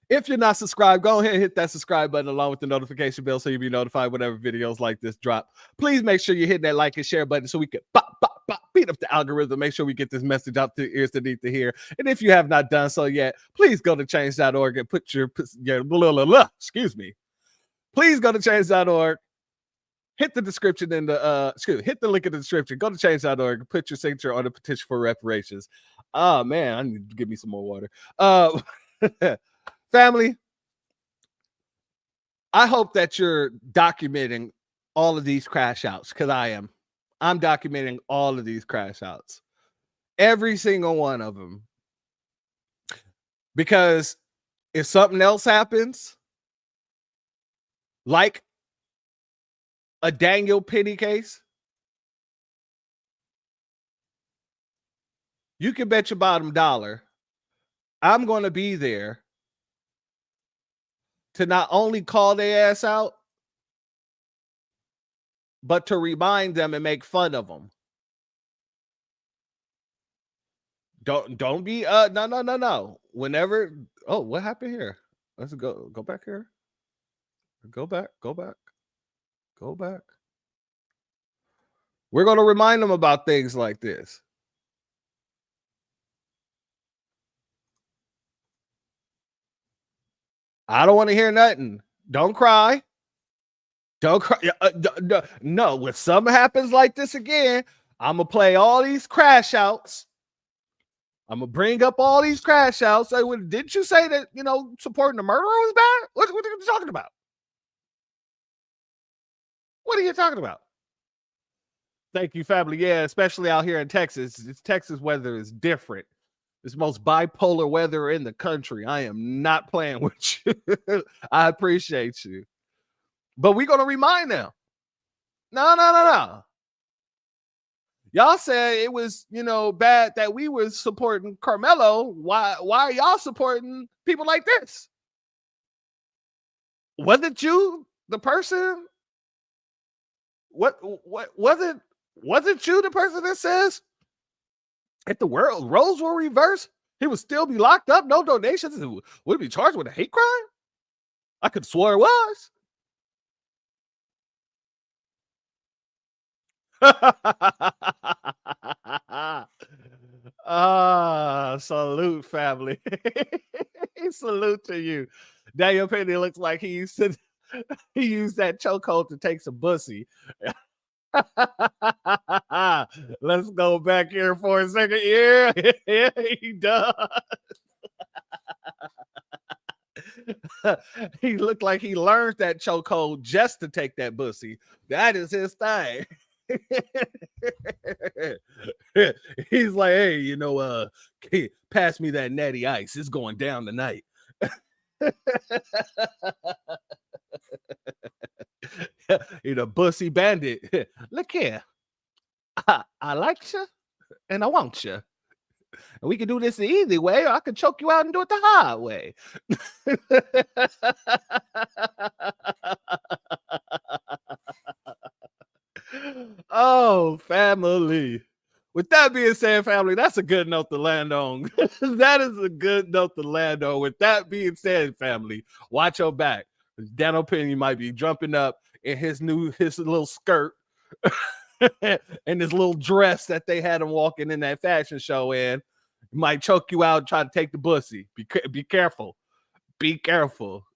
if you're not subscribed, go ahead and hit that subscribe button along with the notification bell so you'll be notified whenever videos like this drop. Please make sure you hit that like and share button so we can beat up the algorithm. Make sure we get this message out to the ears that need to hear. And if you have not done so yet, please go to change.org and put your excuse me. Please go to change.org. Hit the description in the hit the link in the description. Go to change.org and put your signature on the petition for reparations. Oh man, I need to give me some more water. Family, I hope that you're documenting all of these crash outs because I am. I'm documenting all of these crash outs. Every single one of them. Because if something else happens, like a Daniel Penny case, you can bet your bottom dollar I'm going to be there to not only call their ass out, but to remind them and make fun of them. Don't be no. Whenever what happened here? Let's go back here. Go back. We're going to remind them about things like this. I don't want to hear nothing. Don't cry. Don't cry. No, when something happens like this again, I'm going to play all these crash outs. I'm going to bring up all these crash outs. Didn't you say that, supporting the murderer was bad? What are you talking about? What are you talking about? Thank you, family. Yeah, especially out here in Texas. Texas weather is different. It's most bipolar weather in the country. I am not playing with you. I appreciate you. But we're going to remind them. No. Y'all said it was, bad that we were supporting Carmelo. Why are y'all supporting people like this? Wasn't you the person? What wasn't you the person that says if the roles were reversed, he would still be locked up, no donations, and would be charged with a hate crime? I could swear it was. Salute, family. Salute to you. Daniel Penny looks like he used that chokehold to take some bussy. Let's go back here for a second. Yeah, yeah, he does. He looked like he learned that chokehold just to take that bussy. That is his thing. He's like, hey, pass me that natty ice. It's going down tonight. Bussy bandit. Look here. I like you and I want you. And we can do this the easy way, or I can choke you out and do it the hard way. Oh, family. With that being said, family, that's a good note to land on. That is a good note to land on. With that being said, family, watch your back. Dan O'Penny might be jumping up in his little skirt and his little dress that they had him walking in that fashion show in. He might choke you out and try to take the bussy. Be careful. Be careful.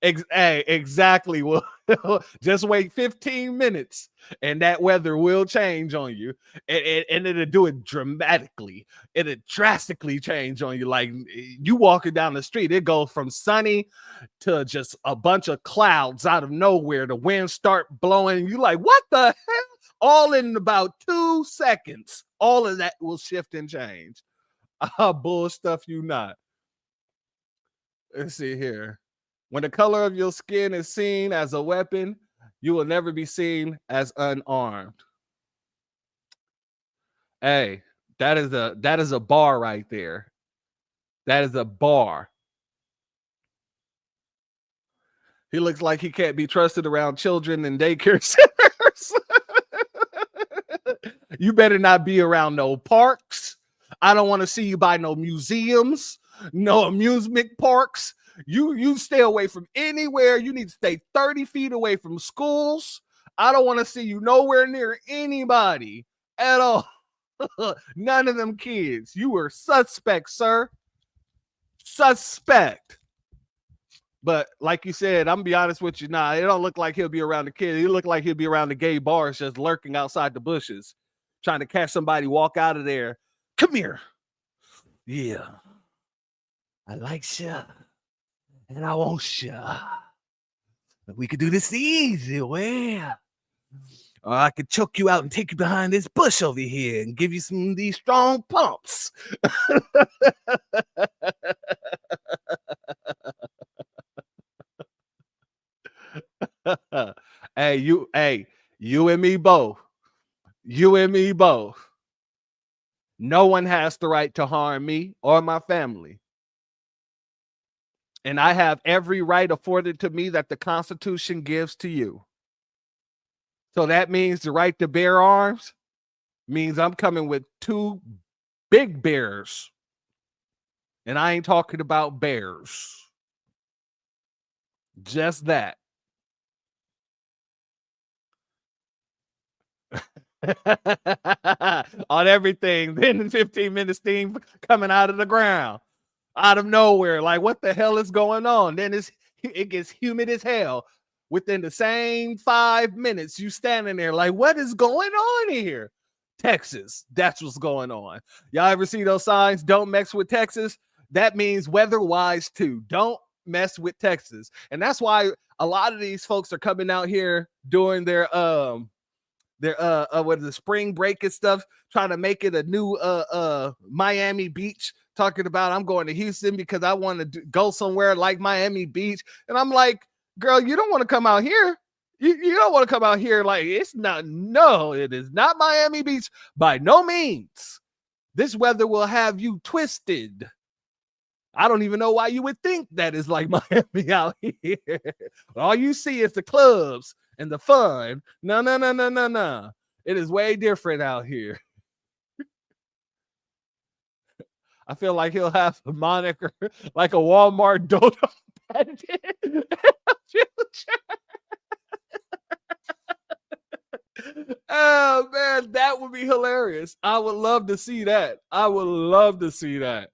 Exactly. Well, just wait 15 minutes and that weather will change on you. And it'll do it dramatically. It'll drastically change on you. Like you walking down the street, it goes from sunny to just a bunch of clouds out of nowhere. The wind start blowing. You like, what the hell? All in about 2 seconds. All of that will shift and change. Bull stuff you not. Let's see here. When the color of your skin is seen as a weapon, you will never be seen as unarmed. Hey, that is a bar right there. That is a bar. He looks like he can't be trusted around children and daycare centers. You better not be around no parks. I don't want to see you by no museums, no amusement parks. You stay away from anywhere. You need to stay 30 feet away from schools. I don't want to see you nowhere near anybody at all. None of them kids. You were suspect, sir. Suspect. But like you said, I'm gonna be honest with you now. It don't look like he'll be around the kids. He look like he'll be around the gay bars, just lurking outside the bushes, trying to catch somebody walk out of there. Come here. Yeah. I like you. And I want you. We could do this the easy way. Or I could choke you out and take you behind this bush over here and give you some of these strong pumps. Hey, you and me both. You and me both. No one has the right to harm me or my family. And I have every right afforded to me that the Constitution gives to you. So that means the right to bear arms means I'm coming with 2 big bears. And I ain't talking about bears. Just that. On everything. Then in 15 minutes, steam coming out of the ground. Out of nowhere, like what the hell is going on? Then it gets humid as hell. Within the same 5 minutes, you standing there like, what is going on here? Texas, that's what's going on. Y'all ever see those signs? Don't mess with Texas. That means weather-wise too. Don't mess with Texas, and that's why a lot of these folks are coming out here doing their what is the spring break and stuff, trying to make it a new Miami Beach. Talking about I'm going to Houston because I want to go somewhere like Miami Beach. And I'm like, girl, you don't want to come out here. You don't want to come out here. Like, it's not, no, it is not Miami Beach by no means. This weather will have you twisted. I don't even know why you would think that is like Miami out here. All you see is the clubs and the fun. No. It is way different out here. I feel like he'll have a moniker like a Walmart dodo bandit in the future. Oh man, that would be hilarious. I would love to see that. I would love to see that.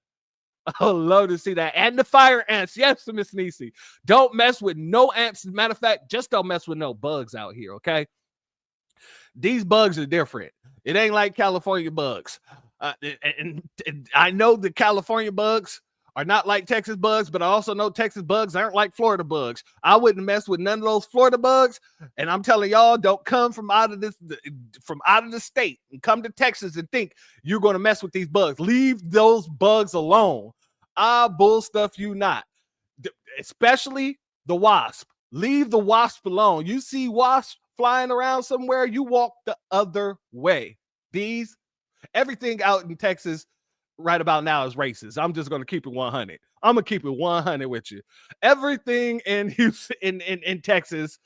I would love to see that. And the fire ants. Yes, Miss Nisi. Don't mess with no ants. As a matter of fact, just don't mess with no bugs out here, okay? These bugs are different. It ain't like California bugs. And I know the California bugs are not like Texas bugs, but I also know Texas bugs aren't like Florida bugs. I wouldn't mess with none of those Florida bugs. And I'm telling y'all, don't come from out of the state and come to Texas and think you're going to mess with these bugs. Leave those bugs alone. Bull stuff you not. Especially the wasp. Leave the wasp alone. You see wasps flying around somewhere, you walk the other way. Everything out in Texas right about now is racist. I'm just going to keep it 100. I'm going to keep it 100 with you. Everything in Houston, in Texas,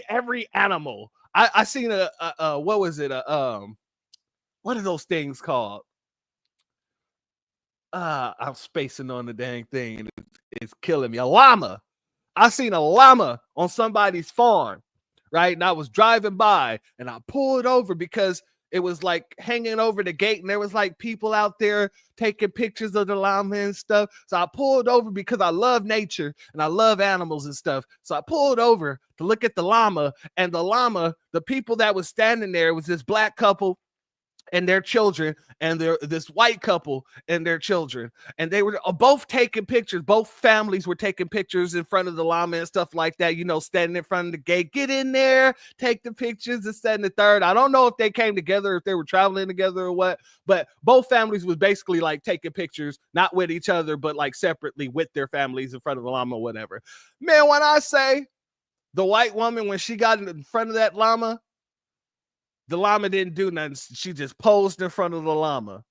every animal. I seen what was it? What are those things called? I'm spacing on the dang thing. It's killing me. A llama. I seen a llama on somebody's farm, right? And I was driving by and I pulled over because it was like hanging over the gate and there was like people out there taking pictures of the llama and stuff. So I pulled over because I love nature and I love animals and stuff. So I pulled over to look at the llama, and the people that was standing there was this black couple and their children, and this white couple and their children, and they were both taking pictures. Both families were taking pictures in front of the llama and stuff like that, standing in front of the gate. Get in there, take the pictures, and set in the third. I don't know if they came together, if they were traveling together or what, but both families was basically like taking pictures, not with each other, but like separately with their families in front of the llama or whatever. Man, when I say the white woman, when she got in front of that llama, the llama didn't do nothing. She just posed in front of the llama.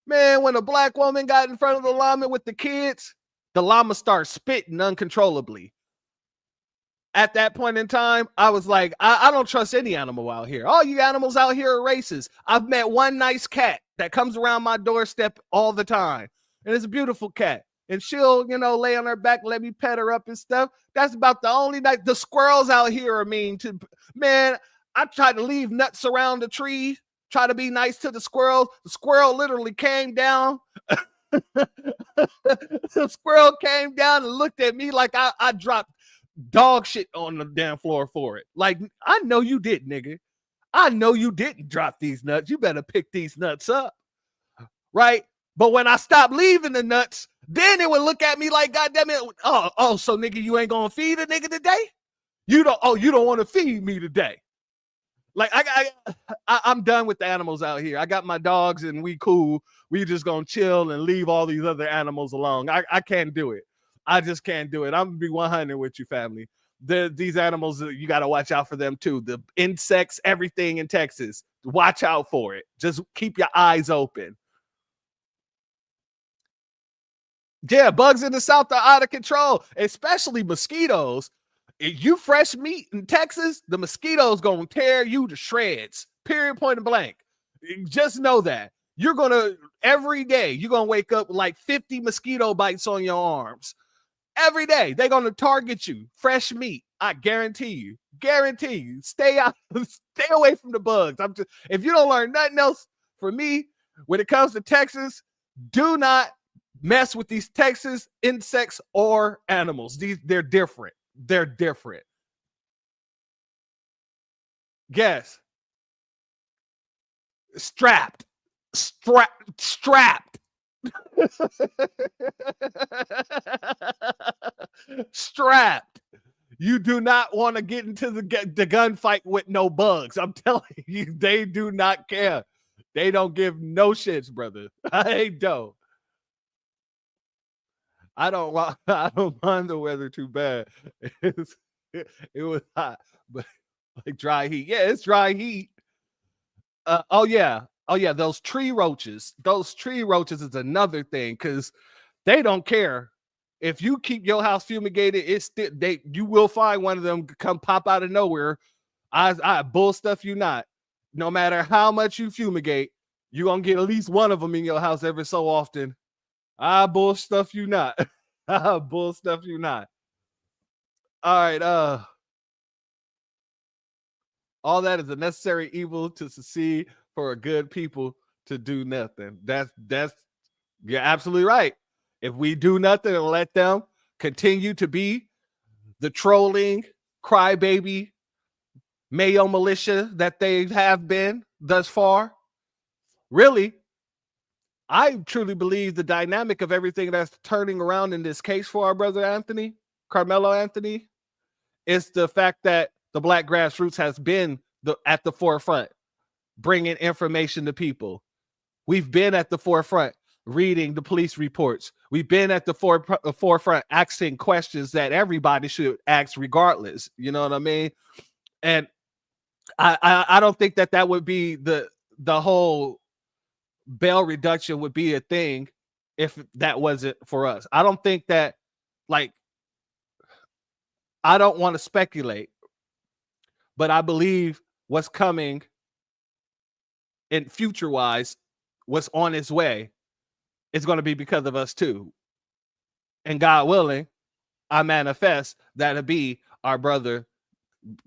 Man, when a black woman got in front of the llama with the kids, the llama started spitting uncontrollably. At that point in time, I was like, I don't trust any animal out here. All you animals out here are racist. I've met one nice cat that comes around my doorstep all the time. And it's a beautiful cat. And she'll, lay on her back, let me pet her up and stuff. That's about the only night. The squirrels out here are mean to, man. I tried to leave nuts around the tree, try to be nice to the squirrel. The squirrel literally came down. The squirrel came down and looked at me like I dropped dog shit on the damn floor for it. Like, I know you did, nigga. I know you didn't drop these nuts. You better pick these nuts up. Right? But when I stopped leaving the nuts, then it would look at me like, God damn it. Oh, so nigga, you ain't gonna feed a nigga today? You don't want to feed me today. Like, I'm done with the animals out here. I got my dogs and we cool. We just gonna chill and leave all these other animals alone. I can't do it. I just can't do it. I'm gonna be 100 with you, family. These animals, you got to watch out for them too. The insects, everything in Texas, watch out for it. Just keep your eyes open. Yeah, bugs in the South are out of control, especially mosquitoes. If you fresh meat in Texas, the mosquitoes gonna tear you to shreds. Period, point blank. Just know that. Every day, you're gonna wake up with like 50 mosquito bites on your arms. Every day, they're gonna target you. Fresh meat. I guarantee you. Guarantee you. Stay out, stay away from the bugs. If you don't learn nothing else from me, when it comes to Texas, do not mess with these Texas insects or animals. They're different. They're different. Guess. Strapped. Strapped. You do not want to get into the gunfight with no bugs. I'm telling you, they do not care. They don't give no shits, brother. I don't. I don't mind the weather too bad. It was hot, but like dry heat. Yeah, it's dry heat. Oh yeah. Those tree roaches. Those tree roaches is another thing because they don't care. If you keep your house fumigated, you will find one of them come pop out of nowhere. I bull stuff you not. No matter how much you fumigate, you gonna get at least one of them in your house every so often. I bull stuff you not. I bull stuff you not. All right. All that is a necessary evil to succeed for a good people to do nothing. That's you're absolutely right. If we do nothing and let them continue to be the trolling crybaby Mayo militia that they have been thus far, really, I truly believe the dynamic of everything that's turning around in this case for our brother Anthony, Carmelo Anthony, is the fact that the Black grassroots has been at the forefront, bringing information to people. We've been at the forefront reading the police reports. We've been at the forefront asking questions that everybody should ask regardless. You know what I mean? And I don't think that would be the whole bail reduction would be a thing if that wasn't for us. I don't think that, like, I don't want to speculate, but I believe what's coming in future wise, what's on its way, is going to be because of us too. And God willing, I manifest that'll be our brother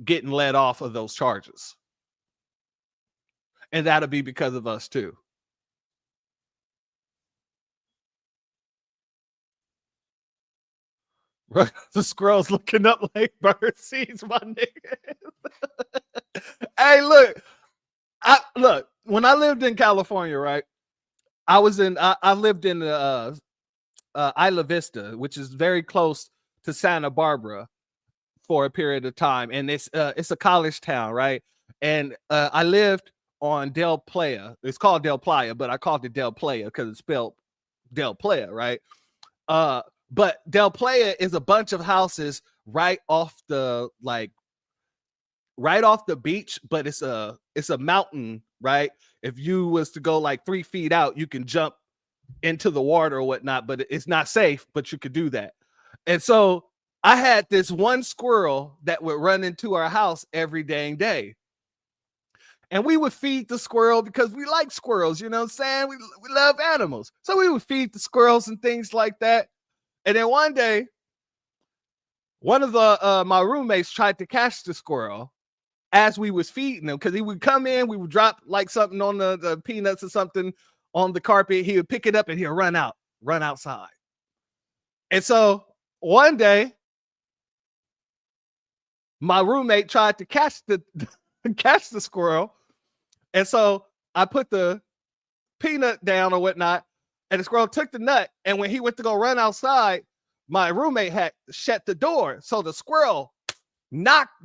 getting let off of those charges. And that'll be because of us too. The squirrel's looking up like bird seeds, my nigga. Hey, look, when I lived in California, right? I lived in Isla Vista, which is very close to Santa Barbara, for a period of time, and it's a college town, right? And I lived on Del Playa. It's called Del Playa, but I called it Del Playa because it's spelled Del Playa, right? But Del Playa is a bunch of houses right off the beach, but it's a mountain, right? If you was to go like 3 feet out, you can jump into the water or whatnot, but it's not safe, but you could do that. And so I had this one squirrel that would run into our house every dang day. And we would feed the squirrel because we like squirrels, you know what I'm saying? We love animals. So we would feed the squirrels and things like that. And then one day, one of my roommates tried to catch the squirrel as we was feeding him, because he would come in, we would drop like something on the peanuts or something on the carpet. He would pick it up and he'll run outside. And so one day, my roommate tried to catch the squirrel. And so I put the peanut down or whatnot, and the squirrel took the nut. And when he went to go run outside, my roommate had shut the door. So the squirrel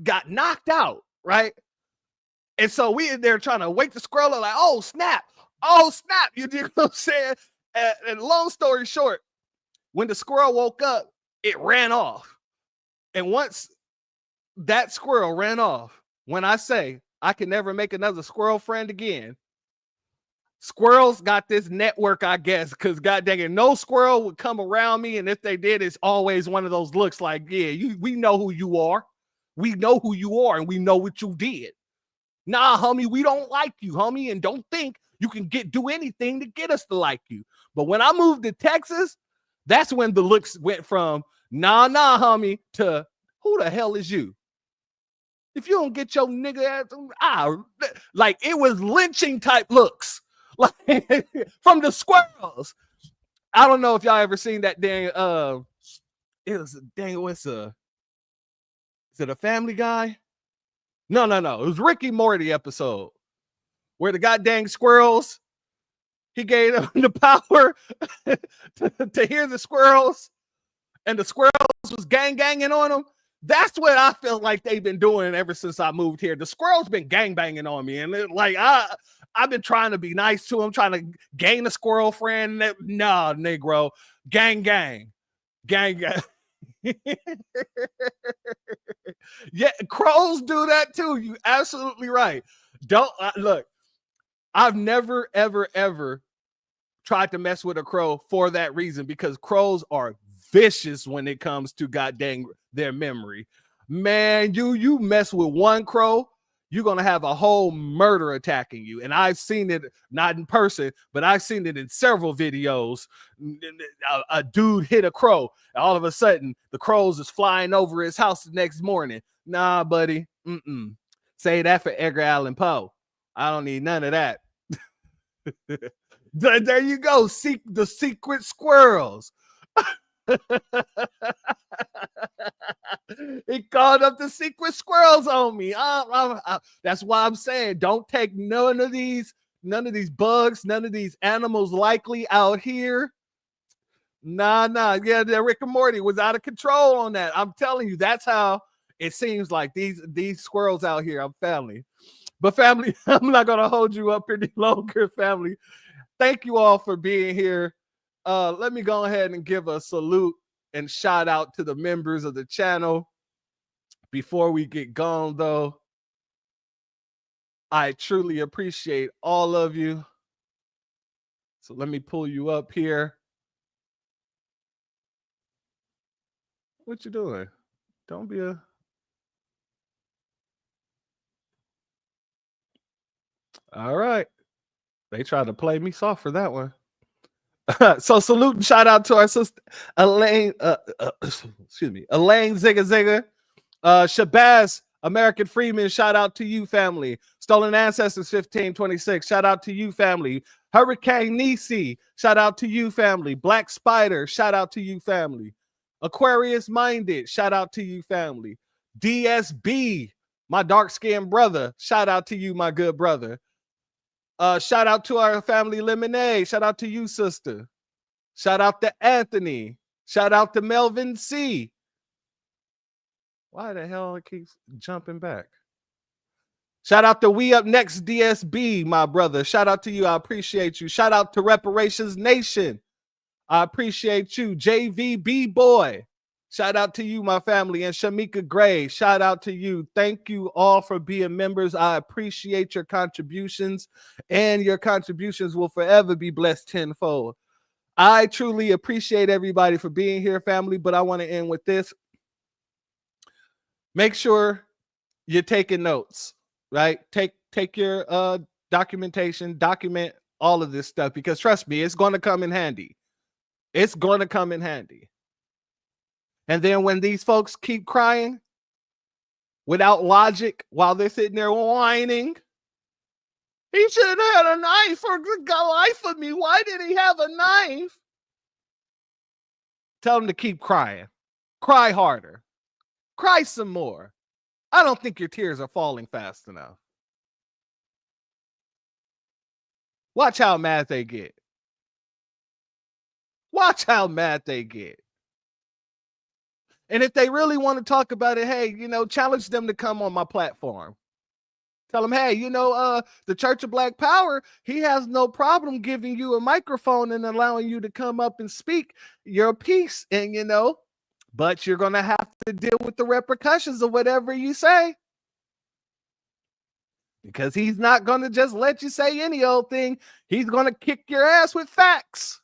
got knocked out, right? And so we in there trying to wake the squirrel up, like, oh, snap. You know what I'm saying? And long story short, when the squirrel woke up, it ran off. And once that squirrel ran off, when I say I can never make another squirrel friend again, squirrels got this network, I guess, because god dang it, no squirrel would come around me, and if they did, it's always one of those looks like, yeah, we know who you are. We know who you are, and we know what you did. Nah, homie, we don't like you, homie, and don't think you can do anything to get us to like you. But when I moved to Texas, that's when the looks went from nah, homie, to who the hell is you? If you don't get your nigga ass, like it was lynching type looks, like from the squirrels. I don't know if y'all ever seen that dang. It was is it a Family Guy? No. It was Ricky Morty episode where the goddamn squirrels, he gave them the power to hear the squirrels, and the squirrels was ganging on them. That's what I feel like they've been doing ever since I moved here. The squirrels been gangbanging on me, and I've been trying to be nice to them, trying to gain a squirrel friend. No, Negro, gang. Yeah, crows do that too. You absolutely right. Don't look. I've never ever tried to mess with a crow for that reason, because crows are vicious when it comes to goddamn their memory. Man, you mess with one crow, you're gonna have a whole murder attacking you. And I've seen it, not in person, but I've seen it in several videos. A dude hit a crow, and all of a sudden the crows is flying over his house the next morning. Nah, buddy. Say that for Edgar Allan Poe. I don't need none of that. There you go. Seek the secret squirrels. He called up the secret squirrels on me. That's why I'm saying don't take none of these bugs, none of these animals likely out here. Nah. Yeah, the Rick and Morty was out of control on that. I'm telling you, that's how it seems like these squirrels out here. I'm family. But family, I'm not gonna hold you up any longer, family. Thank you all for being here. Let me go ahead and give a salute and shout out to the members of the channel. Before we get gone, though, I truly appreciate all of you. So let me pull you up here. What you doing? Don't be a... All right. They tried to play me soft for that one. So salute and shout out to our sister Elaine. Excuse me, Elaine Zigga. Shabazz American Freeman, shout out to you, family. Stolen Ancestors 1526, shout out to you, family. Hurricane Nisi, shout out to you, family. Black Spider, shout out to you, family. Aquarius Minded, shout out to you, family. DSB, my dark-skinned brother, shout out to you, my good brother. Shout out to our family Lemonade, shout out to you, sister. Shout out to Anthony. Shout out to Melvin C. Why the hell it keeps jumping back? Shout out to We Up Next DSB, my brother. Shout out to you. I appreciate you. Shout out to Reparations Nation. I appreciate you. JVB Boy. Shout out to you, my family. And Shamika Gray. Shout out to you. Thank you all for being members. I appreciate your contributions, and your contributions will forever be blessed tenfold. I truly appreciate everybody for being here, family, but I want to end with this. Make sure you're taking notes, right? Take your documentation, document all of this stuff, because trust me, it's going to come in handy. It's going to come in handy. And then when these folks keep crying without logic while they're sitting there whining, he should have had a knife for the life of me. Why did he have a knife? Tell them to keep crying. Cry harder. Cry some more. I don't think your tears are falling fast enough. Watch how mad they get. Watch how mad they get. And if they really want to talk about it, hey, challenge them to come on my platform. Tell them, hey, the Church of Black Power, he has no problem giving you a microphone and allowing you to come up and speak your piece. And, but you're going to have to deal with the repercussions of whatever you say. Because he's not going to just let you say any old thing. He's going to kick your ass with facts.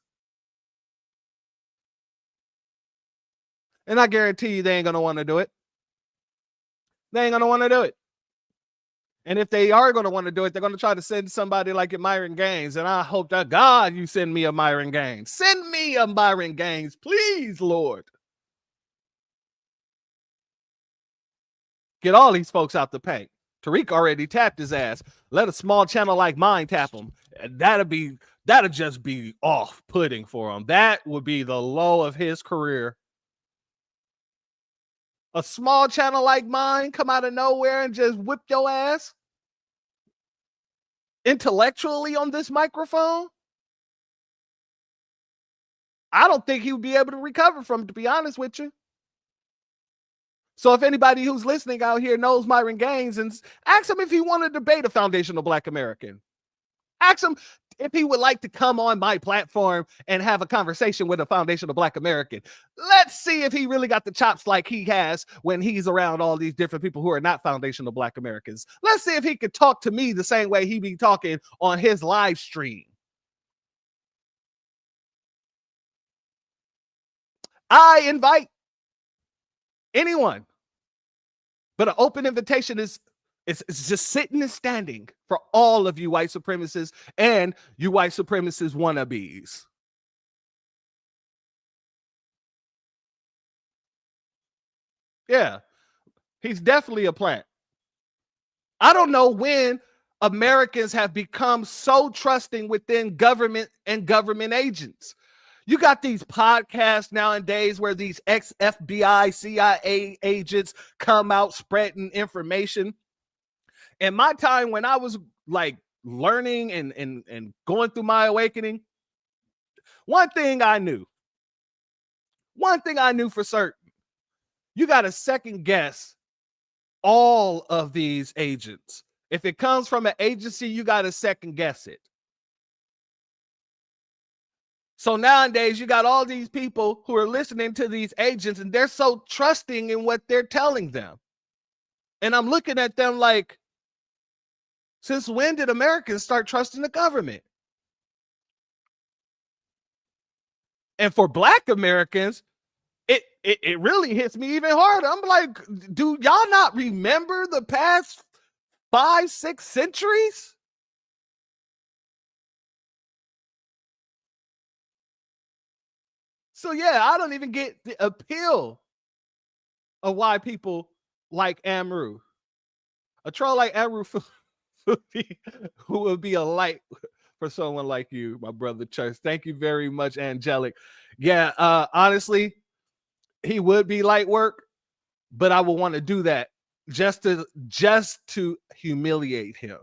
And I guarantee you they ain't going to want to do it. They ain't going to want to do it. And if they are going to want to do it, they're going to try to send somebody like a Myron Gaines. And I hope that God, you send me a Myron Gaines. Send me a Myron Gaines, please, Lord. Get all these folks out the paint. Tariq already tapped his ass. Let a small channel like mine tap him. That'll just be off-putting for him. That would be the low of his career. A small channel like mine come out of nowhere and just whip your ass intellectually on this microphone? I don't think he would be able to recover from it, to be honest with you. So if anybody who's listening out here knows Myron Gaines, and ask him if he want to debate a foundational Black American. Ask him if he would like to come on my platform and have a conversation with a foundational Black American. Let's see if he really got the chops like he has when he's around all these different people who are not foundational Black Americans. Let's see if he could talk to me the same way he be talking on his live stream. I invite anyone, but an open invitation is it's just sitting and standing for all of you white supremacists and you white supremacist wannabes. Yeah, he's definitely a plant. I don't know when Americans have become so trusting within government and government agents. You got these podcasts nowadays where these ex-FBI, CIA agents come out spreading information. In my time when I was like learning and going through my awakening, one thing I knew for certain, you got to second guess all of these agents. If it comes from an agency, you got to second guess it. So nowadays, you got all these people who are listening to these agents and they're so trusting in what they're telling them. And I'm looking at them like, since when did Americans start trusting the government? And for Black Americans, it really hits me even harder. I'm like, do y'all not remember the past 5-6 centuries? So yeah, I don't even get the appeal of why people like Amru. A troll like Amru who would be a light for someone like you, my brother Church. Thank you very much, Angelic. Yeah, honestly, he would be light work, but I would want to do that just to humiliate him.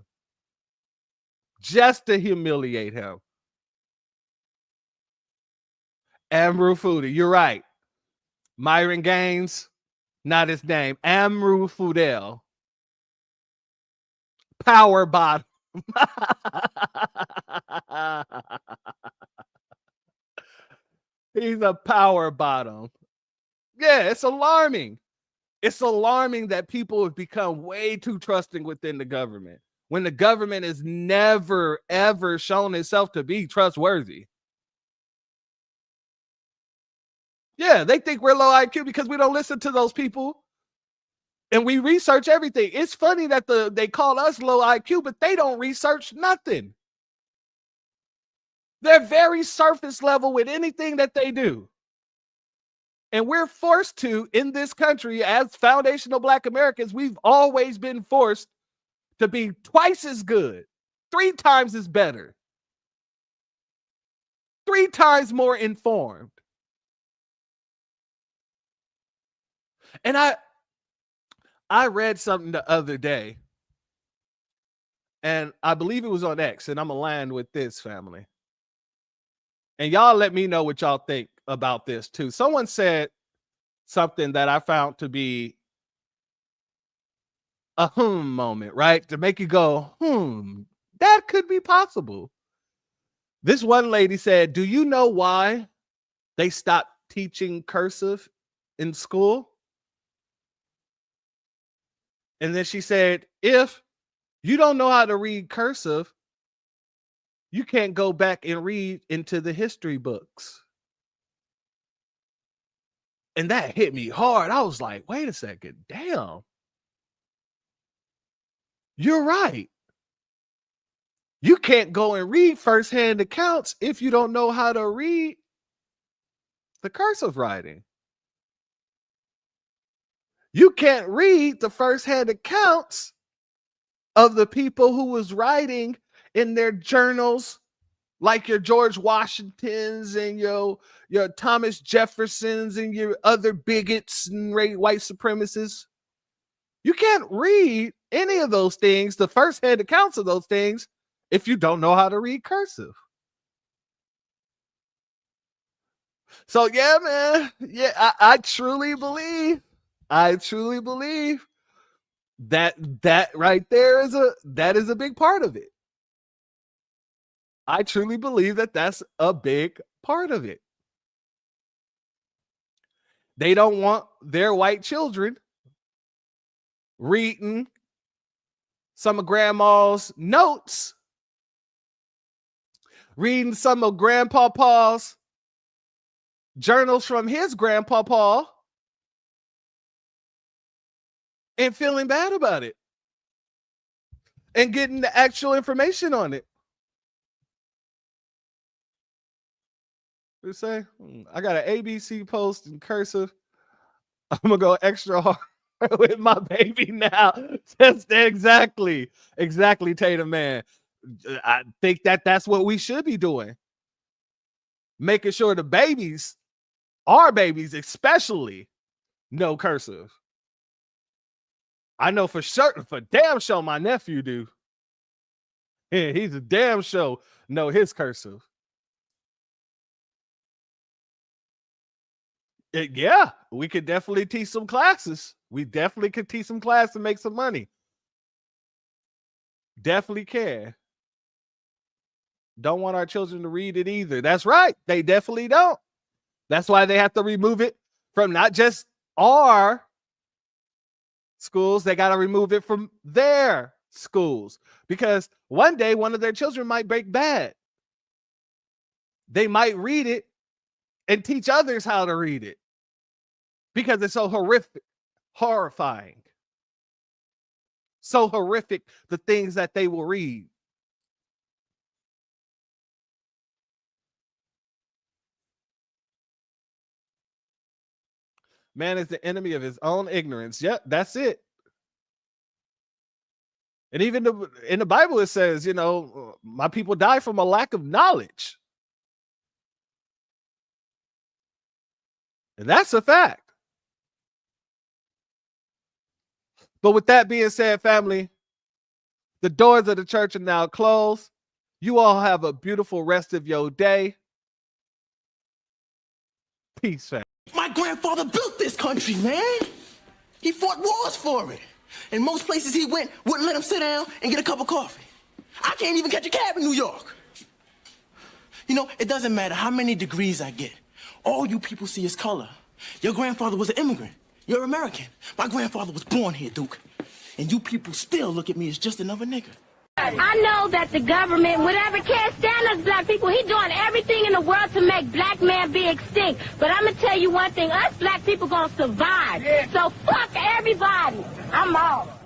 Just to humiliate him. Amru Foodie, you're right. Myron Gaines, not his name. Amru Fudel. Power bottom. He's a power bottom. Yeah, it's alarming. It's alarming that people have become way too trusting within the government when the government has never, ever shown itself to be trustworthy. Yeah, they think we're low IQ because we don't listen to those people. And we research everything. It's funny that they call us low IQ, but they don't research nothing. They're very surface level with anything that they do. And we're forced to, in this country, as foundational Black Americans, we've always been forced to be twice as good, 3 times as better, 3 times more informed. And I read something the other day, and I believe it was on X, and I'm gonna land with this, family. And y'all let me know what y'all think about this too. Someone said something that I found to be a moment, right? To make you go, that could be possible. This one lady said, do you know why they stopped teaching cursive in school? And then she said, if you don't know how to read cursive, you can't go back and read into the history books. And that hit me hard. I was like, wait a second, damn. You're right. You can't go and read firsthand accounts if you don't know how to read the cursive writing. You can't read the firsthand accounts of the people who was writing in their journals, like your George Washingtons and your Thomas Jeffersons and your other bigots and white supremacists. You can't read any of those things, the firsthand accounts of those things, if you don't know how to read cursive. So yeah, man. Yeah, I truly believe that right there is a big part of it. I truly believe that that's a big part of it. They don't want their white children reading some of grandma's notes, reading some of grandpapa's journals from his grandpapa, and feeling bad about it and getting the actual information on it. They say, I got an ABC post in cursive. I'm gonna go extra hard with my baby now. Just exactly, Tatum, man. I think that's what we should be doing. Making sure the babies, our babies especially, know cursive. I know for damn sure my nephew do. Yeah, he's a damn sure know his cursive. Yeah, we could definitely teach some classes. We definitely could teach some class and make some money. Definitely can. Don't want our children to read it either. That's right. They definitely don't. That's why they have to remove it from not just our schools. They got to remove it from their schools because one day one of their children might break bad. They might read it and teach others how to read it because it's so horrifying. So horrific, the things that they will read. Man is the enemy of his own ignorance. Yep, that's it. And even in the Bible, it says, you know, my people die from a lack of knowledge. And that's a fact. But with that being said, family, the doors of the church are now closed. You all have a beautiful rest of your day. Peace, family. My grandfather built this country, man. He fought wars for it. And most places he went wouldn't let him sit down and get a cup of coffee. I can't even catch a cab in New York. You know, it doesn't matter how many degrees I get. All you people see is color. Your grandfather was an immigrant. You're American. My grandfather was born here, Duke. And you people still look at me as just another nigga. I know that the government, whatever, can't stand us black people. He's doing everything in the world to make black man be extinct. But I'm going to tell you one thing. Us black people going to survive. Yeah. So fuck everybody. I'm off.